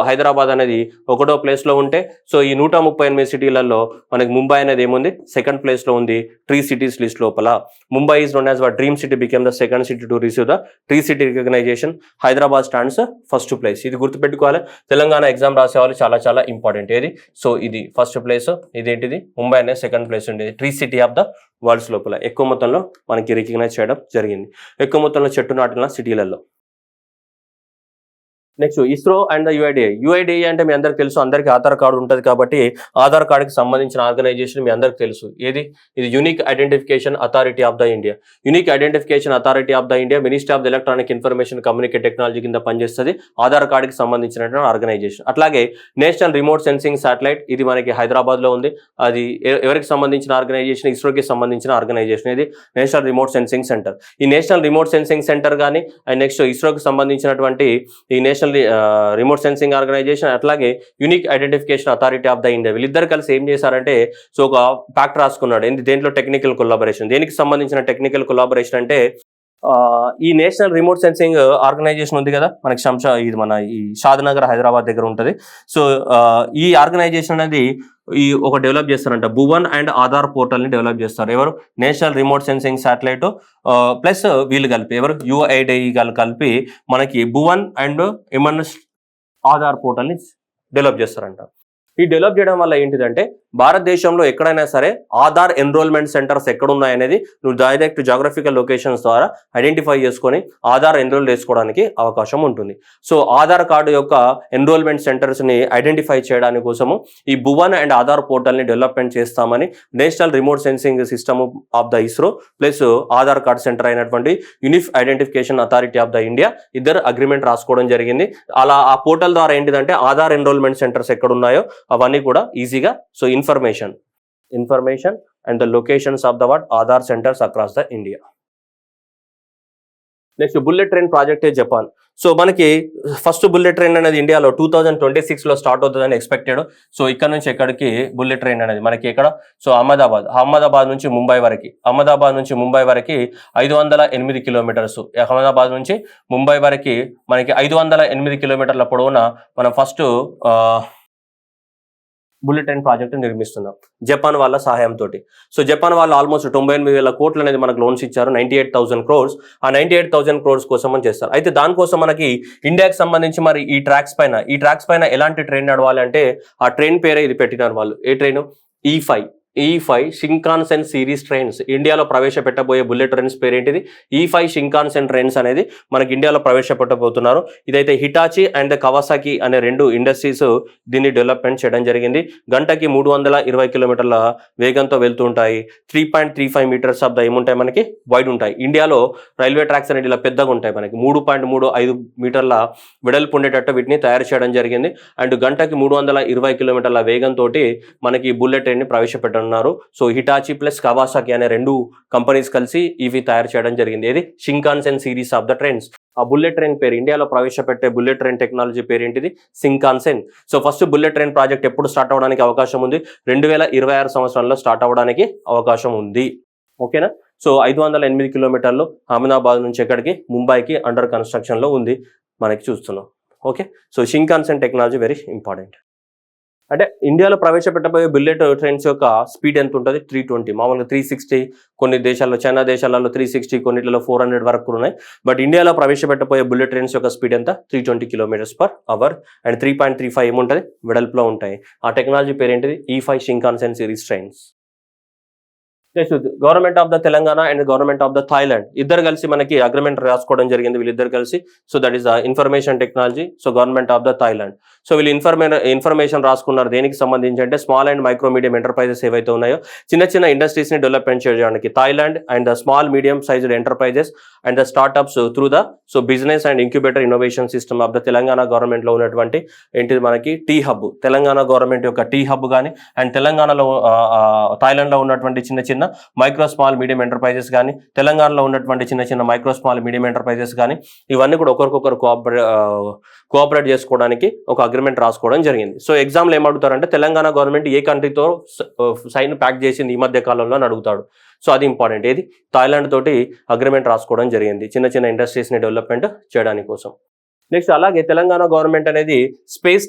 హైదరాబాద్ అనేది 1వ ప్లేస్లో ఉంటే ఈ 138 సిటీలలో మనకి ముంబై అనేది ఏముంది? 2nd ప్లేస్లో ఉంది ట్రీ సిటీస్ లిస్ట్ లోపల. Mumbai is known as dream city became the second city to receive the tree city recognition. Hyderabad stands first place. ఇది గుర్తుపెట్టుకోవాలి. తెలంగాణ ఎగ్జామ్ రాసేవాళ్ళు చాలా ఇంపార్టెంట్. ఏది? ఇది ఫస్ట్ ప్లేస్. ఇదేంటిది? ముంబై అనేది 2nd ప్లేస్ ఉండేది tree city of the world's లోపల. ఎక్కువ మొత్తంలో మనకి రికగ్నైజ్ చేయడం జరిగింది ఎక్కువ మొత్తంలో చెట్టు నాటిన సిటీలలో. Next ISRO and the UIDA అంటే మీ అందరికి తెలుసు, అందరికి ఆధార్ కార్డు ఉంటుంది కాబట్టి ఆధార్ కార్డుకి సంబంధించిన ఆర్గనైజేషన్ మీ అందరికి తెలుసు. ఇది unique identification authority of the India. Unique identification authority of the India ministry of the electronic information communication technology కింద పనిచేస్తుంది. ఆధార్ కార్డుకి సంబంధించినటువంటి ఆర్గనైజేషన్. అట్లాగే నేషనల్ రిమోట్ సెన్సింగ్ శాటిలైట్, ఇది మనకి హైదరాబాద్ లో ఉంది. అది ఎవరికి సంబంధించిన ఆర్గనైజేషన్? ఇస్రోకి సంబంధించిన ఆర్గనైజేషన్. ఇది నేషనల్ రిమోట్ సెన్సింగ్ సెంటర్. ఈ నేషనల్ రిమోట్ సెన్సింగ్ సెంటర్ కానీ అండ్ నెక్స్ట్ ఇస్రోకి సంబంధించినటువంటి ఈ national national remote sensing organisation, అట్లాగే unique identification authority of the India, వీళ్ళిద్దరు కలిసి ఏం చేశారంటే సో ఒక ప్యాక్ట్ రాసుకున్నాడు. దేంట్లో టెక్నికల్ కొలాబరేషన్, దేనికి సంబంధించిన టెక్నికల్ కొలాబరేషన్ అంటే ఈ నేషనల్ రిమోట్ సెన్సింగ్ ఆర్గనైజేషన్ ఉంది కదా మనకి ఇది మన ఈ షాద్నగర్ హైదరాబాద్ దగ్గర ఉంటుంది. సో ఈ ఆర్గనైజేషన్ అనేది ఒక డెవలప్ చేస్తారంట, భువన్ అండ్ ఆధార్ పోర్టల్ ని డెవలప్ చేస్తారు. ఎవరు? National remote sensing satellite plus వీళ్ళు కలిపి, ఎవరు? యుఐడిఐ కలిపి మనకి Bhuvan and MNS Aadhaar portal ని డెవలప్ చేస్తారంట. ఈ డెవలప్ చేయడం వల్ల ఏంటిదంటే భారతదేశంలో ఎక్కడైనా సరే ఆధార్ ఎన్రోల్మెంట్ సెంటర్స్ ఎక్కడున్నాయనేది నువ్వు డైరెక్ట్ జాగ్రఫికల్ లొకేషన్స్ ద్వారా ఐడెంటిఫై చేసుకొని ఆధార్ ఎన్రోల్ చేసుకోవడానికి అవకాశం ఉంటుంది. సో ఆధార్ కార్డు యొక్క ఎన్రోల్మెంట్ సెంటర్స్ని ఐడెంటిఫై చేయడానికి కోసము ఈ భువన్ అండ్ ఆధార్ పోర్టల్ని డెవలప్మెంట్ చేస్తామని national remote sensing system of the ISRO plus Aadhaar card centre అయినటువంటి unique identification authority of the India ఇద్దరు అగ్రిమెంట్ రాసుకోవడం జరిగింది. అలా ఆ పోర్టల్ ద్వారా ఏంటిదంటే ఆధార్ ఎన్రోల్మెంట్ సెంటర్స్ ఎక్కడున్నాయో అవన్నీ కూడా ఈజీగా so information and the locations of the Aadhaar centers across the India. Next bullet train project Japan. So మనకి ఫస్ట్ బుల్లెట్ ట్రైన్ అనేది ఇండియాలో 2026లో స్టార్ట్ అవుతుందని ఎక్స్పెక్టెడ్. సో ఇక్కడ నుంచి ఎక్కడికి బుల్లెట్ ట్రైన్ అనేది మనకి ఎక్కడ? సో అహ్మదాబాద్ నుంచి ముంబై వరకు, 508 కిలోమీటర్స్. అహ్మదాబాద్ నుంచి ముంబై వరకు మనకి 508 కిలోమీటర్ల పొడవున మనం ఫస్ట్ బుల్లెట్ ట్రైన్ ప్రాజెక్ట్ నిర్మిస్తున్నాం జపాన్ వాళ్ళ సహాయంతో. సో జపాన్ వాళ్ళు ఆల్మోస్ట్ 98,000 కోట్లు అనేది మనకు లోన్స్ ఇచ్చారు, 98,000 crores. ఆ 98,000 crores కోసం మనం చేస్తారు. అయితే దానికోసం మనకి ఇండియాకి సంబంధించి మరి ఈ ట్రాక్స్ పైన ఎలాంటి ట్రైన్ నడవాలి అంటే ఆ ట్రైన్ పేరే ఇది పెట్టినారు వాళ్ళు. ఏ train? E5 Shinkansen series trains. ఇండియాలో ప్రవేశపెట్టబోయే బుల్లెట్ ట్రైన్స్ పేరేంటిది? E5 షింకాన్సెన్ ట్రైన్స్ అనేది మనకి ఇండియాలో ప్రవేశపెట్టబోతున్నారు. ఇదైతే హిటాచి అండ్ కవాసాకి అనే రెండు ఇండస్ట్రీస్ దీన్ని డెవలప్మెంట్ చేయడం జరిగింది. గంటకి 320 కిలోమీటర్ల వేగంతో వెళ్తూ ఉంటాయి. 3.35 మీటర్స్ ఆఫ్ ద ఏముంటాయి మనకి వైడ్ ఉంటాయి. ఇండియాలో రైల్వే ట్రాక్స్ అనేది ఇలా పెద్దగా ఉంటాయి. మనకి 3.35 మీటర్ల వెడల్పు ఉండేటట్టు వీటిని తయారు చేయడం జరిగింది. అండ్ గంటకి 320 కిలోమీటర్ల వేగంతో మనకి బుల్లెట్ ట్రైన్ ని ప్రవేశపెట్టారు. సో హిటాచి ప్లస్ కవాసాకి అనే రెండు కంపెనీస్ కలిసి ఇవి తయారు చేయడం జరిగింది. ఇది Shinkansen series of the trains. ఆ బుల్లెట్ ట్రైన్ పేరు, ఇండియాలో ప్రవేశపెట్టే బుల్లెట్ ట్రైన్ టెక్నాలజీ పేరు ఏంటిది? Shinkansen. So first bullet train project ఎప్పుడు స్టార్ట్ అవడానికి అవకాశం ఉంది? 2026 సంవత్సరంలో స్టార్ట్ అవడానికి అవకాశం ఉంది. ఓకేనా? సో 508 కిలోమీటర్లు అహ్మదాబాద్ నుంచి ఎక్కడికి? ముంబైకి అండర్ కన్స్ట్రక్షన్ లో ఉంది మనకి చూస్తున్నాం. Okay, so Shinkansen technology very important. అంటే ఇండియాలో ప్రవేశపెట్టబోయే బుల్లెట్ ట్రైన్స్ యొక్క స్పీడ్ ఎంత ఉంటుంది? 320. మామూలుగా 360, కొన్ని దేశాల్లో చైనా దేశాలలో 360, కొన్నిట్లో 400 వరకు ఉన్నాయి. బట్ ఇండియాలో ప్రవేశపెట్టబోయే బుల్లెట్ ట్రైన్స్ యొక్క స్పీడ్ ఎంత? 320 km/h అండ్ 3.35 ఏముంటుంది? వెడల్పులో ఉంటాయి. ఆ టెక్నాలజీ పేరు ఏంటిది? E5 Shinkansen series trains. Next government of the Telangana and government of the Thailand ఇద్దరు కలిసి మనకి అగ్రిమెంట్ రాసుకోవడం జరిగింది వీళ్ళిద్దరు కలిసి. So that is the information technology. So government of the Thailand. So వీళ్ళు ఇన్ఫర్మేషన్ రాసుకున్నారు దేనికి సంబంధించి అంటే small and micro medium enterprises ఏవైతే ఉన్నాయో చిన్న ఇండస్ట్రీస్ ని డెవలప్మెంట్ చేయడానికి Thailand and the small medium sized enterprises and the startups through the so business and incubator innovation system of the Telangana government లో ఉన్నటువంటి ఏంటిది మనకి టీ హబ్, తెలంగాణ గవర్నమెంట్ యొక్క టీ హబ్ కానీ అండ్ తెలంగాణలో థాయిలాండ్ లో ఉన్నటువంటి చిన్న మైక్రో స్మాల్ మీడియం ఎంటర్ప్రైజెస్ కానీ తెలంగాణలో ఉన్నటువంటి చిన్న మైక్రో స్మాల్ మీడియం ఎంటర్ప్రైజెస్ కానీ ఇవన్నీ కూడా ఒకరికొకరు కోఆపరేట్ చేసుకోవడానికి ఒక అగ్రిమెంట్ రాసుకోవడం జరిగింది. సో ఎగ్జామ్లో ఏమడుగుతారంటే తెలంగాణ గవర్నమెంట్ ఏ కంట్రీతో సైన్ ప్యాక్ చేసింది ఈ మధ్య కాలంలో అని అడుగుతాడు. సో అది ఇంపార్టెంట్. ఏది? థాయిలాండ్ తోటి అగ్రిమెంట్ రాసుకోవడం జరిగింది చిన్న ఇండస్ట్రీస్ని డెవలప్మెంట్ చేయడానికి కోసం. నెక్స్ట్ అలాగే తెలంగాణ గవర్నమెంట్ అనేది స్పేస్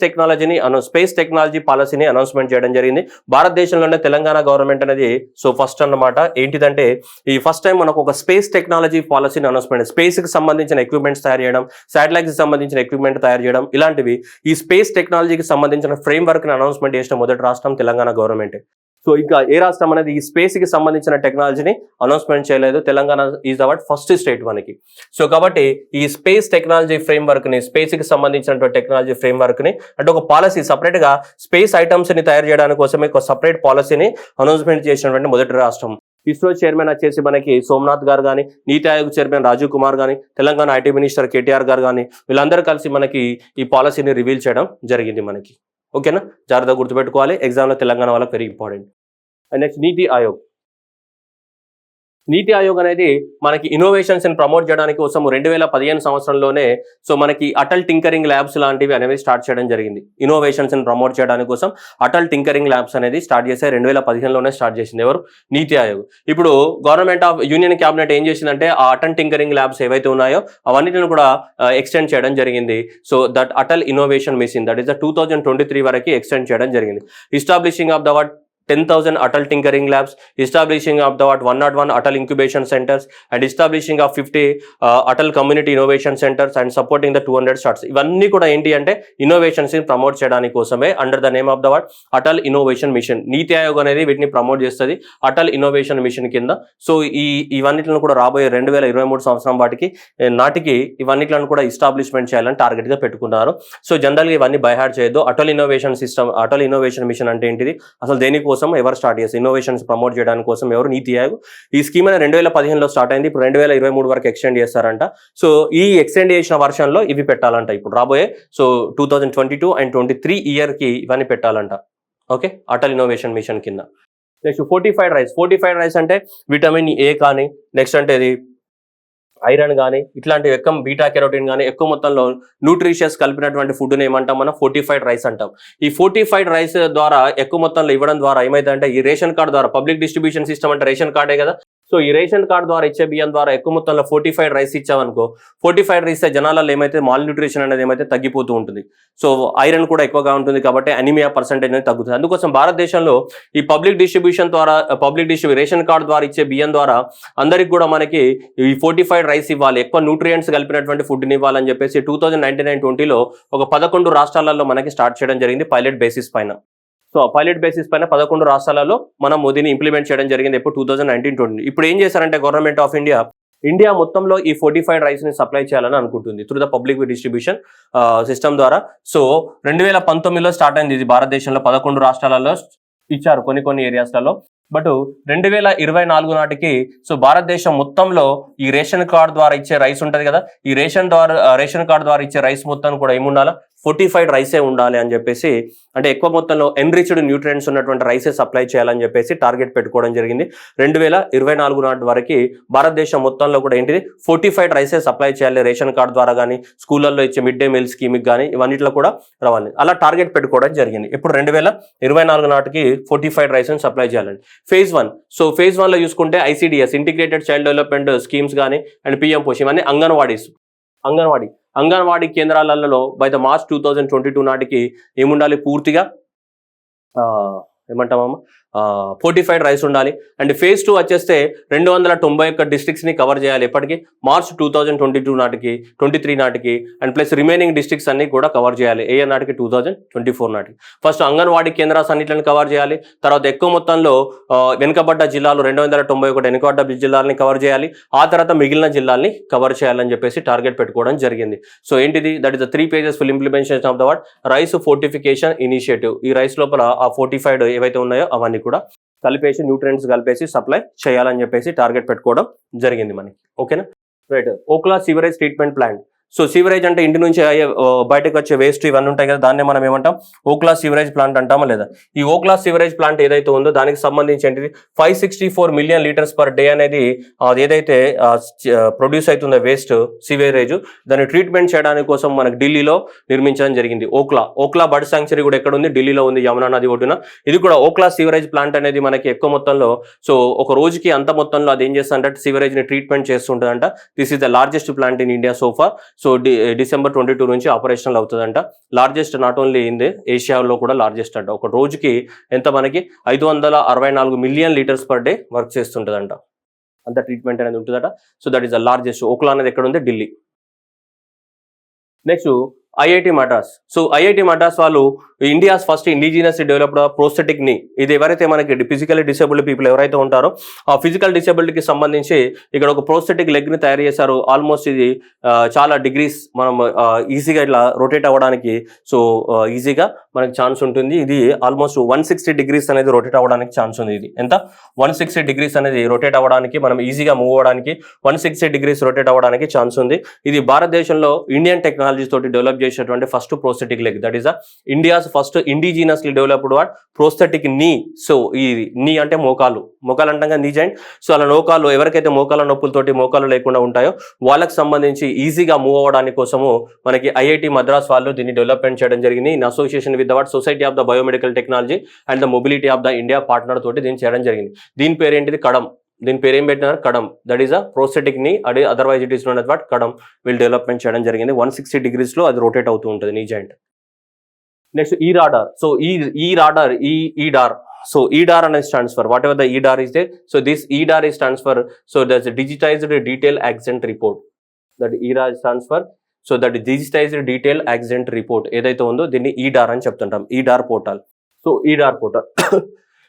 టెక్నాలజీ పాలసీని అనౌన్స్మెంట్ చేయడం జరిగింది. భారతదేశంలోనే తెలంగాణ గవర్నమెంట్ అనేది సో ఫస్ట్ అన్నమాట. ఏంటిదంటే ఈ ఫస్ట్ టైం మనకు ఒక స్పేస్ టెక్నాలజీ పాలసీని అనౌన్స్మెంట్, స్పేస్ కి సంబంధించిన ఎక్విప్మెంట్స్ తయారు చేయడం, శాటిలైట్స్ కి సంబంధించిన ఎక్విప్మెంట్ తయారు చేయడం, ఇలాంటివి ఈ స్పేస్ టెక్నాలజీకి సంబంధించిన ఫ్రేమ్ వర్క్ ని అనౌన్స్మెంట్ చేసిన మొదటి రాష్ట్రం తెలంగాణ గవర్నమెంట్. సో ఇంకా ఏ రాష్ట్రం అనేది ఈ స్పేస్ కి సంబంధించిన టెక్నాలజీని అనౌన్స్మెంట్ చేయలేదు. Telangana is our first state మనకి. సో కాబట్టి ఈ స్పేస్ టెక్నాలజీ ఫ్రేమ్ వర్క్ ని, స్పేస్ కి సంబంధించినటువంటి టెక్నాలజీ ఫ్రేమ్ వర్క్ ని అంటే ఒక పాలసీ సపరేట్ గా స్పేస్ ఐటమ్స్ ని తయారు చేయడానికి కోసమే ఒక సపరేట్ పాలసీని అనౌన్స్మెంట్ చేసినటువంటి మొదటి రాష్ట్రం. ఇస్రో చైర్మన్ వచ్చేసి మనకి సోమనాథ్ గారు కానీ, నీతి ఆయోగ్ చైర్మన్ రాజీవ్ కుమార్ కానీ, తెలంగాణ ఐటీ మినిస్టర్ కేటీఆర్ గారు కానీ వీళ్ళందరూ కలిసి మనకి ఈ పాలసీని రివీల్ చేయడం జరిగింది మనకి. ఓకేనా? జాగ్రత్తగా గుర్తుపెట్టుకోవాలి, ఎగ్జామ్లో తెలంగాణ వాళ్ళకి వెరీ ఇంపార్టెంట్. అండ్ నెక్స్ట్ నీతి ఆయోగ్. నీతి ఆయోగ్ అనేది మనకి ఇన్నోవేషన్స్ ని ప్రమోట్ చేయడానికి కోసం 2015 సంవత్సరంలోనే సో మనకి అటల్ టింకరింగ్ ల్యాబ్స్ లాంటివి అనేవి స్టార్ట్ చేయడం జరిగింది. ఇన్నోవేషన్స్ ని ప్రమోట్ చేయడానికి కోసం అటల్ టింకరింగ్ ల్యాబ్స్ అనేది స్టార్ట్ చేసే 2015లోనే స్టార్ట్ చేసింది ఎవరు? నీతి ఆయోగ్. ఇప్పుడు గవర్నమెంట్ ఆఫ్ యూనియన్ క్యాబినెట్ ఏం చేసిందంటే ఆ అటల్ టింకరింగ్ ల్యాబ్స్ ఏవైతే ఉన్నాయో అవన్నిటిని కూడా ఎక్స్టెండ్ చేయడం జరిగింది. So that Atal innovation mission that is the 2023 వరకు ఎక్స్టెండ్ చేయడం జరిగింది. Establishing of the 10,000 Atal Tinkering Labs, establishing of the 101 Atal Incubation Centers, and establishing of 50 Atal Community Innovation Centers, and supporting the 200 startups. ఇవన్నీ కూడా ఏంటి అంటే ఇన్నోవేషన్స్ ని ప్రమోట్ చేయడానికి కోసమే under the name of the Atal innovation mission. నీతి ఆయోగ్ అనేది వీటిని ప్రమోట్ చేస్తుంది అటల్ ఇన్నోవేషన్ మిషన్ కింద. సో ఇవన్నిటిని కూడా రాబోయే 2023 సంవత్సరం నాటికి ఇవన్నిటిని కూడా ఎస్టాబ్లిష్మెంట్ చేయాలని టార్గెట్ గా పెట్టుకున్నారు. సో జనరల్ గా ఇవన్నీ బైహార్ట్ చేయొద్దు. Atal innovation system, Atal innovation mission అంటే ఏంటిది, అసలు దేనికి కోసం ఎవరు స్టార్ట్ చేస్తారు, ఇన్నోవేషన్స్ ప్రమోట్ చేయడానికి కోసం ఎవరు? నీతి ఆయోగ్. ఈ స్కీమ్ అనేది 2015లో స్టార్ట్ అయింది. ఇప్పుడు 2023 వరకు ఎక్స్టెండ్ చేస్తారంట. సో ఈ ఎక్స్టెండ్ చేసిన వర్షన్లో ఇవి పెట్టాలంట ఇప్పుడు రాబోయే. సో 2022 and 23 ఇయర్ కి ఇవన్నీ పెట్టాలంట. ఓకే, అటల్ ఇన్నోవేషన్ మిషన్ కింద. Next fortified rice. Fortified rice అంటే విటమిన్ ఏ కానీ, నెక్స్ట్ అంటే ఇది ఐరన్ కానీ, ఇట్లాంటి ఎక్కువ బీటా కెరోటిన్ కానీ ఎక్కువ మొత్తంలో న్యూట్రిషియస్ కలిపినటువంటి ఫుడ్ని ఏమంటాం మనం? ఫోర్టిఫైడ్ రైస్ అంటాం. ఈ ఫోర్టిఫైడ్ రైస్ ద్వారా ఎక్కువ మొత్తంలో ఇవ్వడం ద్వారా ఏమైందంటే ఈ రేషన్ కార్డు ద్వారా, పబ్లిక్ డిస్ట్రిబ్యూషన్ సిస్టమ్ అంటే రేషన్ కార్డే కదా. సో ఈ రేషన్ కార్డు ద్వారా ఇచ్చే బియ్యం ద్వారా ఎక్కువ మొత్తంలో ఫోర్టిఫైడ్ రైస్ ఇచ్చామనుకో, ఫోర్టిఫైడ్ రైస్ జనాలలో ఏమైతే మాల్ న్యూట్రిషన్ అనేది ఏమైతే తగ్గిపోతూ ఉంటుంది. సో ఐరన్ కూడా ఎక్కువగా ఉంటుంది కాబట్టి అనీమియా పర్సెంటేజ్ అనేది తగ్గుతుంది. అందుకోసం భారతదేశంలో ఈ పబ్లిక్ డిస్ట్రిబ్యూషన్ ద్వారా, రేషన్ కార్డు ద్వారా ఇచ్చే బియ్యం ద్వారా అందరికి కూడా మనకి ఈ ఫోర్టిఫైడ్ రైస్ ఇవ్వాలి, ఎక్కువ న్యూట్రియంట్స్ కలిపినటువంటి ఫుడ్ని ఇవ్వాలని చెప్పేసి 2019-20 ఒక 11 రాష్ట్రాలలో మనకి స్టార్ట్ చేయడం జరిగింది పైలట్ బేసిస్ పైన. సో పైలట్ బేసిస్ పైన 11 రాష్ట్రాలలో మనం మోదీని ఇంప్లిమెంట్ చేయడం జరిగింది ఎప్పుడు 2019-20. ఇప్పుడు ఏం చేశారంటే గవర్నమెంట్ ఆఫ్ ఇండియా మొత్తంలో ఈ ఫోర్టిఫైడ్ రైస్ ని సప్లై చేయాలని అనుకుంటుంది through the public distribution system ద్వారా. సో 2019లో స్టార్ట్ అయింది ఇది భారతదేశంలో 11 రాష్ట్రాలలో ఇచ్చారు కొన్ని ఏరియాస్లలో. బట్ 2024 నాటికి సో భారతదేశం మొత్తంలో ఈ రేషన్ కార్డు ద్వారా ఇచ్చే రైస్ ఉంటుంది కదా, ఈ రేషన్ కార్డు ద్వారా ఇచ్చే రైస్ మొత్తం కూడా ఏముండాలా? ఫోర్టిఫైడ్ రైసే ఉండాలి అని చెప్పేసి, అంటే ఎక్కువ మొత్తంలో ఎన్రిచ్డ్ న్యూట్రియంట్స్ ఉన్నటువంటి రైసే సప్లై చేయాలని చెప్పేసి టార్గెట్ పెట్టుకోవడం జరిగింది. 2024 నాటి వరకు భారతదేశం మొత్తంలో కూడా ఏంటిది ఫోర్టిఫైడ్ రైసే సప్లై చేయాలి రేషన్ కార్డు ద్వారా కానీ, స్కూళ్ళల్లో ఇచ్చే మిడ్ డే మీల్ స్కీమ్కి కానీ ఇవన్నిట్లో కూడా రావాలి. అలా టార్గెట్ పెట్టుకోవడం జరిగింది. ఇప్పుడు 2024 నాటికి ఫోర్టిఫైడ్ రైస్ ని సప్లై చేయాలండి. ఫేజ్ 1. సో ఫేజ్ 1లో చూసుకుంటే ICDS integrated child development schemes కానీ అండ్ PM పోష్ ఇవన్నీ అంగన్వాడీ కేంద్రాలలో బై ద మార్చ్ 2022 నాటికి ఏముండాలి? పూర్తిగా ఏమంటామమ్మా ఫోర్టిఫైడ్ రైస్ ఉండాలి. అండ్ ఫేజ్ 2 వచ్చేస్తే 291 డిస్ట్రిక్ట్స్ ని కవర్ చేయాలి ఎప్పటికి? మార్చ్ 2022 నాటికి 23 నాటికి. అండ్ ప్లస్ రిమైనింగ్ డిస్ట్రిక్ట్స్ అన్ని కూడా కవర్ చేయాలి ఏ నాటికి? 2024 నాటికి. ఫస్ట్ అంగన్వాడీ కేంద్రాస్ అన్నింటిని కవర్ చేయాలి. తర్వాత ఎక్కువ మొత్తంలో వెనుకబడ్డ జిల్లాలు 291 వెనుకబడ్డ జిల్లాలని కవర్ చేయాలి. ఆ తర్వాత మిగిలిన జిల్లాల్ని కవర్ చేయాలని చెప్పేసి టార్గెట్ పెట్టుకోవడం జరిగింది. సో ఏంటిది? That is the 3 pages full implementation of the rice fortification initiative. ఈ రైస్ లోపల ఆ ఫోర్టిఫైడ్ ఏవైతే ఉన్నాయో అవన్నీ కూడా కలిపేసి న్యూట్రియంట్స్ కలిపేసి సప్లై చేయాలని చెప్పేసి టార్గెట్ పెట్టుకోవడం జరిగింది మనకి. ఓకేనా? Right. Okhla sewerage treatment plant. So sewerage అంటే ఇంటి నుంచి బయటకు వచ్చే వేస్ట్ ఇవన్నీ ఉంటాయి కదా, దాన్ని మనం ఏమంటాం? ఓక్లా సివరేజ్ ప్లాంట్ అంటామా లేదా? ఈ ఓక్లా సివరేజ్ ప్లాంట్ ఏదైతే ఉందో దానికి సంబంధించి ఏంటిది 564 మిలియన్ లీటర్స్ పర్ డే అనేది ఏదైతే ప్రొడ్యూస్ అవుతుందో వేస్ట్ సివరేజ్, దాన్ని ట్రీట్మెంట్ చేయడానికి కోసం మనకి ఢిల్లీలో నిర్మించడం జరిగింది. ఓక్లా బర్డ్ శాంక్చురీ కూడా ఎక్కడ ఉంది? ఢిల్లీలో ఉంది, యమునా నది ఒడ్డున. ఇది కూడా ఓక్లా సివరేజ్ ప్లాంట్ అనేది మనకి ఎక్కువ మొత్తంలో, సో ఒక రోజుకి అంత మొత్తంలో అది ఏం చేస్తుందంటే సివరేజ్ ని ట్రీట్మెంట్ చేస్తుంటుందంట. This is the largest plant in India so far. So December 22 నుంచి ఆపరేషనల్ అవుతుందంట. Largest not only in the ఏషియాలో కూడా లార్జెస్ట్ అంట. ఒక రోజుకి ఎంత మనకి 564 million litres per day work చేస్తుంటుందంట. అంత ట్రీట్మెంట్ అనేది ఉంటుందట. So that is the largest. Okhla అనేది ఎక్కడ ఉంది? Delhi. Next IIT Madras. So IIT Madras వాళ్ళు India's first indigenous developed prosthetic ని, ఇది ఎవరైతే మనకి ఫిజికల్లీ డిసేబుల్డ్ పీపుల్ ఎవరైతే ఉంటారో ఆ ఫిజికల్ డిసేబిలిటీకి సంబంధించి ఇక్కడ ఒక ప్రోస్థెటిక్ లెగ్ ని తయారు చేశారు. ఆల్మోస్ట్ ఇది చాలా డిగ్రీస్ మనం ఈజీగా ఇట్లా రొటేట్ అవ్వడానికి సో ఈజీగా మనకి ఛాన్స్ ఉంటుంది. ఇది ఆల్మోస్ట్ 160 డిగ్రీస్ అనేది రొటేట్ అవ్వడానికి ఛాన్స్ ఉంది. ఇది ఎంత 160 డిగ్రీస్ అనేది రొటేట్ అవ్వడానికి, మనం ఈజీగా మూవ్ అవ్వడానికి 160 డిగ్రీస్ రొటేట్ అవ్వడానికి ఛాన్స్ ఉంది. ఇది భారతదేశంలో ఇండియన్ టెక్నాలజీ తోటి డెవలప్ చేసినటువంటి first prosthetic leg. That is the India's first indigenously developed what prosthetic నీ. సో ఈ నీ అంటే మోకాలు అంటాం కదా, నీ జాయింట్. సో అలా మోకాలు ఎవరికైతే మోకాల నొప్పులతోటి మోకాలు లేకుండా ఉంటాయో వాళ్ళకి సంబంధించి ఈజీగా మూవ్ అవ్వడానికి కోసము మనకి ఐఐటి మద్రాస్ వాళ్ళు దీన్ని డెవలప్మెంట్ చేయడం జరిగింది. In association with the what society of the biomedical technology and the mobility of the India partner తోటి దీన్ని చేయడం జరిగింది. దీని పేరు ఏంటిది? కడం. దీని పేరు ఏం పెట్టినారు? Kadam. That is a prosthetic knee. Otherwise it is known as what Kadam. వీళ్ళు డెవలప్మెంట్ చేయడం జరిగింది. 160 డిగ్రీస్ లో అది రొటేట్ అవుతూ ఉంటుంది నీ జాయింట్. నెక్స్ట్ ఈ రాడార్. సో ఈ radar eDAR. So EDAR and stands for whatever the EDAR is there. So this EDAR is stands for, so that's a digitized detail accident report. That EDAR stands for, so that digitized detail accident report ఏదైతే ఉందో దీన్ని EDAR అని చెప్తుంటాం. EDAR portal. So EDAR portal.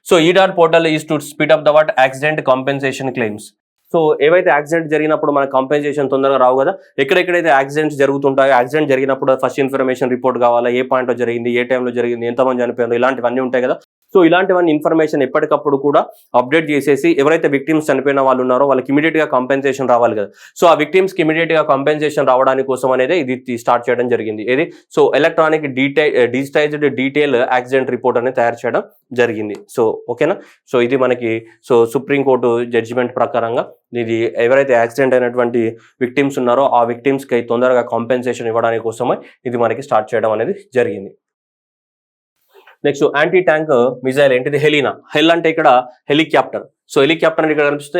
So EDAR portal is to speed up the what accident compensation claims. So ఏవైతే యాక్సిడెంట్ జరిగినప్పుడు మన కాంపెన్సేషన్ తొందరగా రావు కదా, ఎక్కడెక్కడైతే యాక్సిడెంట్స్ జరుగుతుంటాయో యాక్సిడెంట్ జరిగినప్పుడు ఫస్ట్ ఇన్ఫర్మేషన్ రిపోర్ట్ కావాలా, ఏ పాయింట్లో జరిగింది, ఏ టైంలో జరిగింది, ఎంతమంది చనిపోయారు, ఇలాంటివన్నీ ఉంటాయి కదా. సో ఇలాంటివన్నీ ఇన్ఫర్మేషన్ ఎప్పటికప్పుడు కూడా అప్డేట్ చేసేసి ఎవరైతే విక్టిమ్స్ చనిపోయిన వాళ్ళు ఉన్నారో వాళ్ళకి ఇమీడియట్ గా కాంపెన్సేషన్ రావాలి కదా. సో ఆ విక్టిమ్స్ కి ఇమీడియట్ గా కాంపెన్సేషన్ రావడానికి కోసం అనేది ఇది స్టార్ట్ చేయడం జరిగింది. ఏది? So electronic digitised detail accident report అనేది తయారు చేయడం జరిగింది. సో ఓకేనా. సో ఇది మనకి సో సుప్రీంకోర్టు జడ్జిమెంట్ ప్రకారంగా ఇది ఎవరైతే యాక్సిడెంట్ అయినటువంటి విక్టిమ్స్ ఉన్నారో ఆ విక్టిమ్స్ కి తొందరగా కాంపెన్సేషన్ ఇవ్వడానికి కోసమే ఇది మనకి స్టార్ట్ చేయడం అనేది జరిగింది. నెక్స్ట్ యాంటీ ట్యాంక్ మిజైల్ ఏంటిది? హెలీనా. హెల్ అంటే ఇక్కడ హెలికాప్టర్. సో హెలికాప్టర్ ఇక్కడ కనిపిస్తే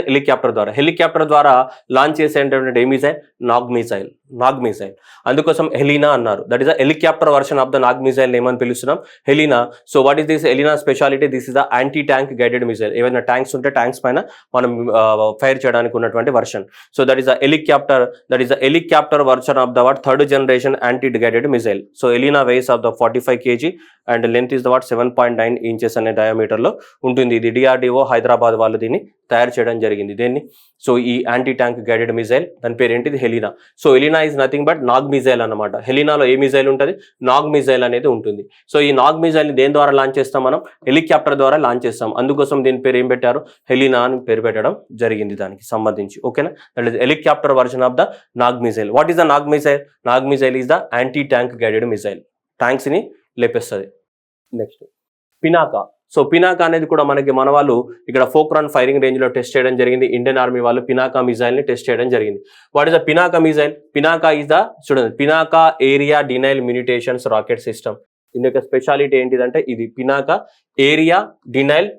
హెలికాప్టర్ ద్వారా లాంచ్ చేసేటటువంటి ఏ మిజైల్? నాగ్ మిజైల్. అందుకోసం హెలీనా అన్నారు. That is the helicopter version of the Nag missile name అని పిలుస్తున్నాం, Helina. So what is this Helina speciality? This is the anti tank guided missile. ఏవైనా ట్యాంక్స్ ఉంటే ట్యాంక్స్ పైన మనం ఫైర్ చేయడానికి ఉన్నటువంటి version. So that is the helicopter version of the what third generation anti guided missile. So Helina weighs of the 45 kg and length is the what 7.9 inches అనే డయామీటర్ లో ఉంటుంది. ఇది DRDO హైదరాబాద్ వాళ్ళు దీన్ని తయారు చేయడం జరిగింది. దేన్ని? సో ఈ యాంటీ ట్యాంక్ గైడెడ్ మిజైల్ దాని పేరు ఏంటిది? Helena. So Helena is nothing but Nag missile అన్నమాట. హెలీనాలో ఏ మిజైల్ ఉంటుంది? నాగ్ మిజైల్ అనేది ఉంటుంది. సో ఈ నాగ్ మిజైల్ ని దేని ద్వారా లాంచ్ చేస్తాం? మనం హెలికాప్టర్ ద్వారా లాంచ్ చేస్తాం. అందుకోసం దీని పేరు ఏం పెట్టారు? హెలీనా అని పేరు పెట్టడం జరిగింది దానికి సంబంధించి. ఓకేనా. That is helicopter version of the Nag missile. What is the Nag missile? Nag missile is the anti tank guided missile. Tanks ని లేపేస్తుంది. నెక్స్ట్ పినాకా. సో పినాకా అనేది కూడా మన వాళ్ళు ఇక్కడ ఫోక్రాన్ ఫైరింగ్ రేంజ్ లో టెస్ట్ చేయడం జరిగింది. ఇండియన్ ఆర్మీ వాళ్ళు పినాకా మిజైల్ ని టెస్ట్ చేయడం జరిగింది. What is the Pinaka missile? Pinaka is the చూడండి Pinaka area denial munitions rocket system. దీని యొక్క స్పెషాలిటీ ఏంటిదంటే ఇది పినాకా ఏరియా డినైల్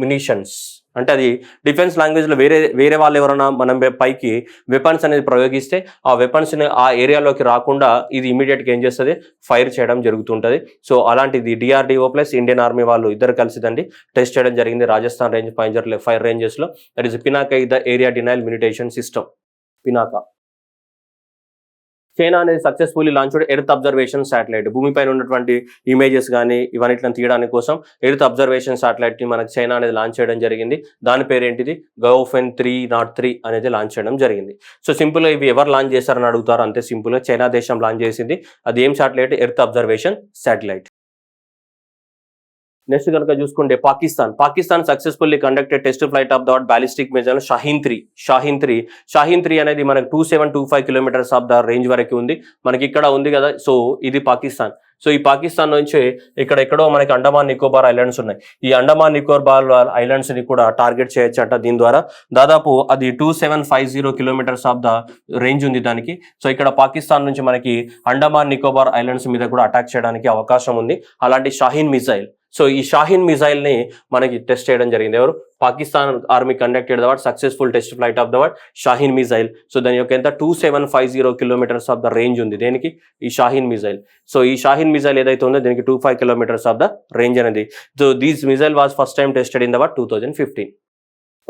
మ్యూనిషన్స్. అంటే అది డిఫెన్స్ లాంగ్వేజ్ లో వేరే వాళ్ళు ఎవరైనా మనం పైకి వెపన్స్ అనేది ప్రయోగిస్తే ఆ వెపన్స్ ని ఆ ఏరియాలోకి రాకుండా ఇది ఇమీడియట్ గా ఏం చేస్తుంది? ఫైర్ చేయడం జరుగుతుంటది. సో అలాంటిది DRDO ప్లస్ ఇండియన్ ఆర్మీ వాళ్ళు ఇద్దరు కలిసిదండి టెస్ట్ చేయడం జరిగింది రాజస్థాన్ రేంజ్ ఫైర్ రేంజెస్ లో. That is Pinaka is the area denial munition system. Pinaka. China అనేది successfully launch earth observation satellite. భూమిపైన ఉన్నటువంటి ఇమేజెస్ కానీ ఇవన్నిటిని తీయడానికి కోసం ఎర్త్ అబ్జర్వేషన్ శాటిలైట్ ని మనకి చైనా అనేది లాంచ్ చేయడం జరిగింది. దాని పేరు ఏంటిది? గౌఫెన్ 303 అనేది లాంచ్ చేయడం జరిగింది. సో సింపుల్ గా ఇవి ఎవరు లాంచ్ చేశారని అడుగుతారు. అంతే సింపుల్ గా చైనా దేశం లాంచ్ చేసింది. అది ఏం satellite? Earth observation satellite. Next కనుక చూసుకుంటే Pakistan successfully conducted test flight of the ballistic missile Shaheen 3 అనేది మనకి 2725 kilometers ఆఫ్ ద రేంజ్ వరకు ఉంది. మనకి ఇక్కడ ఉంది కదా. సో ఇది పాకిస్తాన్. సో ఈ పాకిస్తాన్ నుంచి ఎక్కడో మనకి అండమాన్ నికోబార్ ఐలాండ్స్ ఉన్నాయి. ఈ అండమాన్ నికోబార్ ఐలాండ్స్ ని కూడా టార్గెట్ చేయొచ్చు అంట. దీని ద్వారా దాదాపు అది 2750 kilometers ఆఫ్ ద రేంజ్ ఉంది దానికి. సో ఇక్కడ పాకిస్తాన్ నుంచి మనకి అండమాన్ నికోబార్ ఐలాండ్స్ మీద కూడా అటాక్ చేయడానికి అవకాశం ఉంది అలాంటి షాహీన్ మిజైల్. సో ఈ షాహీన్ మిజైల్ ని మనకి టెస్ట్ చేయడం జరిగింది. ఎవరు? Pakistan army conducted the what successful test flight of the what Shaheen missile. So దాని యొక్క ఎంత 2750 kilometers ఆఫ్ ద రేంజ్ ఉంది దేనికి? ఈ షాహీన్ మిజైల్. సో ఈ షాహీన్ మిజైల్ ఏదైతే ఉందో దీనికి 25 kilometers ఆఫ్ ద రేంజ్ అనేది. So these missile was first time tested in the what 2015.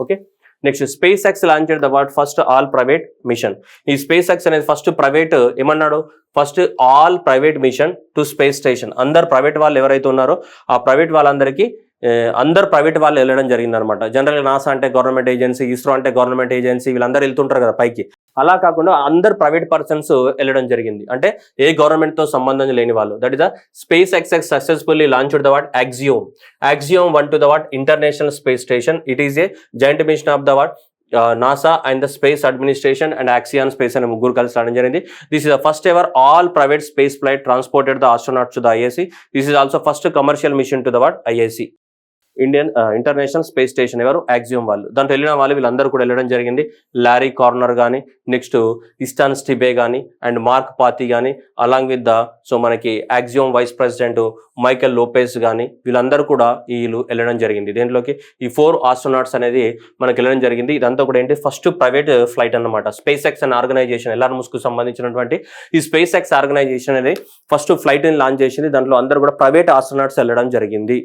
Okay. Next SpaceX launch the what first all private mission. ఈ స్పేస్ ఎక్స్ అనేది ఫస్ట్ ప్రైవేట్ ఏమన్నాడు? First all private mission to space station. అందరు ప్రైవేట్ వాళ్ళు ఎవరైతే ఉన్నారో ఆ ప్రైవేట్ వాళ్ళందరికీ అందరు ప్రైవేట్ వాళ్ళు వెళ్ళడం జరిగింది అనమాట. జనరల్గా నాసా అంటే గవర్నమెంట్ ఏజెన్సీ, ఇస్రో అంటే గవర్నమెంట్ ఏజెన్సీ, వీళ్ళందరూ వెళ్తుంటారు కదా పైకి. అలా కాకుండా అందరు ప్రైవేట్ పర్సన్స్ వెళ్ళడం జరిగింది. అంటే ఏ గవర్నమెంట్తో సంబంధం లేని వాళ్ళు. That is the space X successfully launched the what Axiom 1 to the what International Space Station. It is a joint mission of the what NASA and the Space Administration and Axiom Space and ముగ్గురు కలిసి రావడం జరిగింది. This is the first ever all private space flight transported the astronauts to the ISS. This is also first commercial mission to the what ISS. Indian international space station ఎవరు యాక్సియోమ్ వాళ్ళు. దాంట్లో వెళ్ళిన వాళ్ళు వీళ్ళందరూ కూడా వెళ్ళడం జరిగింది. లారీ కార్నర్ కానీ, నెక్స్ట్ ఇస్టాన్ స్టిబే కానీ, అండ్ మార్క్ పాతి కానీ, అలాంగ్ విత్ ద మనకి యాక్సియోమ్ వైస్ ప్రెసిడెంట్ మైకెల్ లోపెస్ కానీ, వీళ్ళందరూ కూడా వీళ్ళు వెళ్ళడం జరిగింది. దీంట్లోకి ఈ 4 ఆస్ట్రోనాట్స్ అనేది మనకి వెళ్ళడం జరిగింది. ఇదంతా కూడా ఏంటి ఫస్ట్ ప్రైవేట్ ఫ్లైట్ అన్నమాట. స్పేస్ ఎక్స్ అనే ఆర్గనైజేషన్, ఎల్ఆర్ ముస్క్ సంబంధించినటువంటి ఈ స్పేస్ ఎక్స్ ఆర్గనైజేషన్ అనేది ఫస్ట్ ఫ్లైట్ ని లాంచ్ చేసింది. దాంట్లో అందరూ కూడా ప్రైవేట్ ఆస్ట్రోనాట్స్ వెళ్ళడం జరిగింది.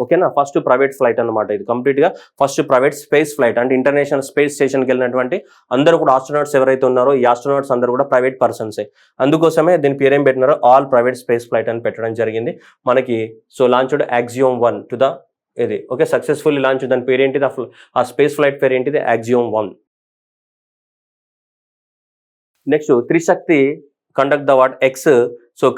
ఓకేనా, ఫస్ట్ ప్రైవేట్ ఫ్లైట్ అనమాట ఇది. కంప్లీట్ గా ఫస్ట్ ప్రైవేట్ స్పేస్ ఫ్లైట్ అంటే ఇంటర్నేషనల్ స్పేస్ స్టేషన్కి వెళ్ళినటువంటి అందరూ కూడా ఆస్ట్రోనాట్స్ ఎవరైతే ఉన్నారో ఈ ఆస్ట్రోనాట్స్ అందరూ కూడా ప్రైవేట్ పర్సన్సే. అందుకోసమే దీని పేరు ఏం పెట్టినారో ఆల్ ప్రైవేట్ స్పేస్ ఫ్లైట్ అని పెట్టడం జరిగింది మనకి. So launched Axiom 1 to the ఇది. Okay, successfully launch. దాని పేరు ఏంటిది, ఆ స్పేస్ ఫ్లైట్ పేరు ఏంటిది, Axiom 1. Next Trishakti conduct the what ex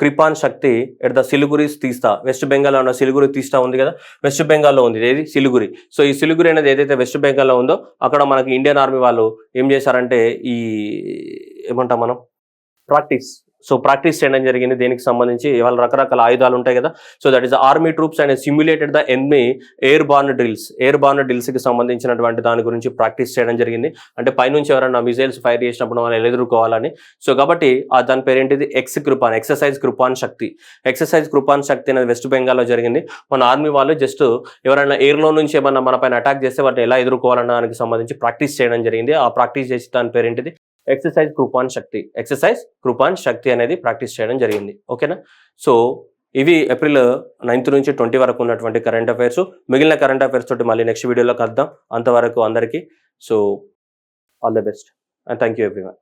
Kripan Shakti at the Siliguri Teesta. West Bengal ఉన్న సిలిగురి తీస్తా ఉంది కదా, వెస్ట్ బెంగాల్లో ఉంది ఏది సిలిగురి. సో ఈ సిలిగురి అనేది ఏదైతే వెస్ట్ బెంగాల్లో ఉందో అక్కడ మనకి ఇండియన్ ఆర్మీ వాళ్ళు ఏం చేశారంటే ఈ ఏమంటాం మనం ప్రాక్టీస్ చేయడం జరిగింది. దేనికి సంబంధించి వాళ్ళ రకరకాల ఆయుధాలు ఉంటాయి కదా. So that is army troops and simulated the enemy airborne డ్రిల్స్కి సంబంధించినటువంటి దాని గురించి ప్రాక్టీస్ చేయడం జరిగింది. అంటే పైనుంచి ఎవరైనా మిసైల్స్ ఫైర్ చేసినప్పుడు వాళ్ళు ఎదుర్కోవాలని. సో కాబట్టి దాని పేరేంటిది ఎక్సర్సైజ్ కృపాన్ శక్తి అనేది వెస్ట్ బెంగాల్లో జరిగింది. మన ఆర్మీ వాళ్ళు జస్ట్ ఎవరైనా ఎయిర్లో నుంచి ఏమన్నా మన పైన అటాక్ చేస్తే వాటిని ఎలా ఎదుర్కోవాలన్న దానికి సంబంధించి ప్రాక్టీస్ చేయడం జరిగింది. ఆ ప్రాక్టీస్ చేసి దాని పేరేంటిది ఎక్సర్సైజ్ కృపాన్ శక్తి అనేది ప్రాక్టీస్ చేయడం జరిగింది. ఓకేనా. సో ఇవి ఏప్రిల్ 9 నుంచి 20 వరకు ఉన్నటువంటి కరెంట్ అఫైర్స్. మిగిలిన కరెంట్ అఫైర్స్ తోటి మళ్ళీ నెక్స్ట్ వీడియోలో కలుద్దాం. అంతవరకు అందరికీ so all the best and thank you everyone.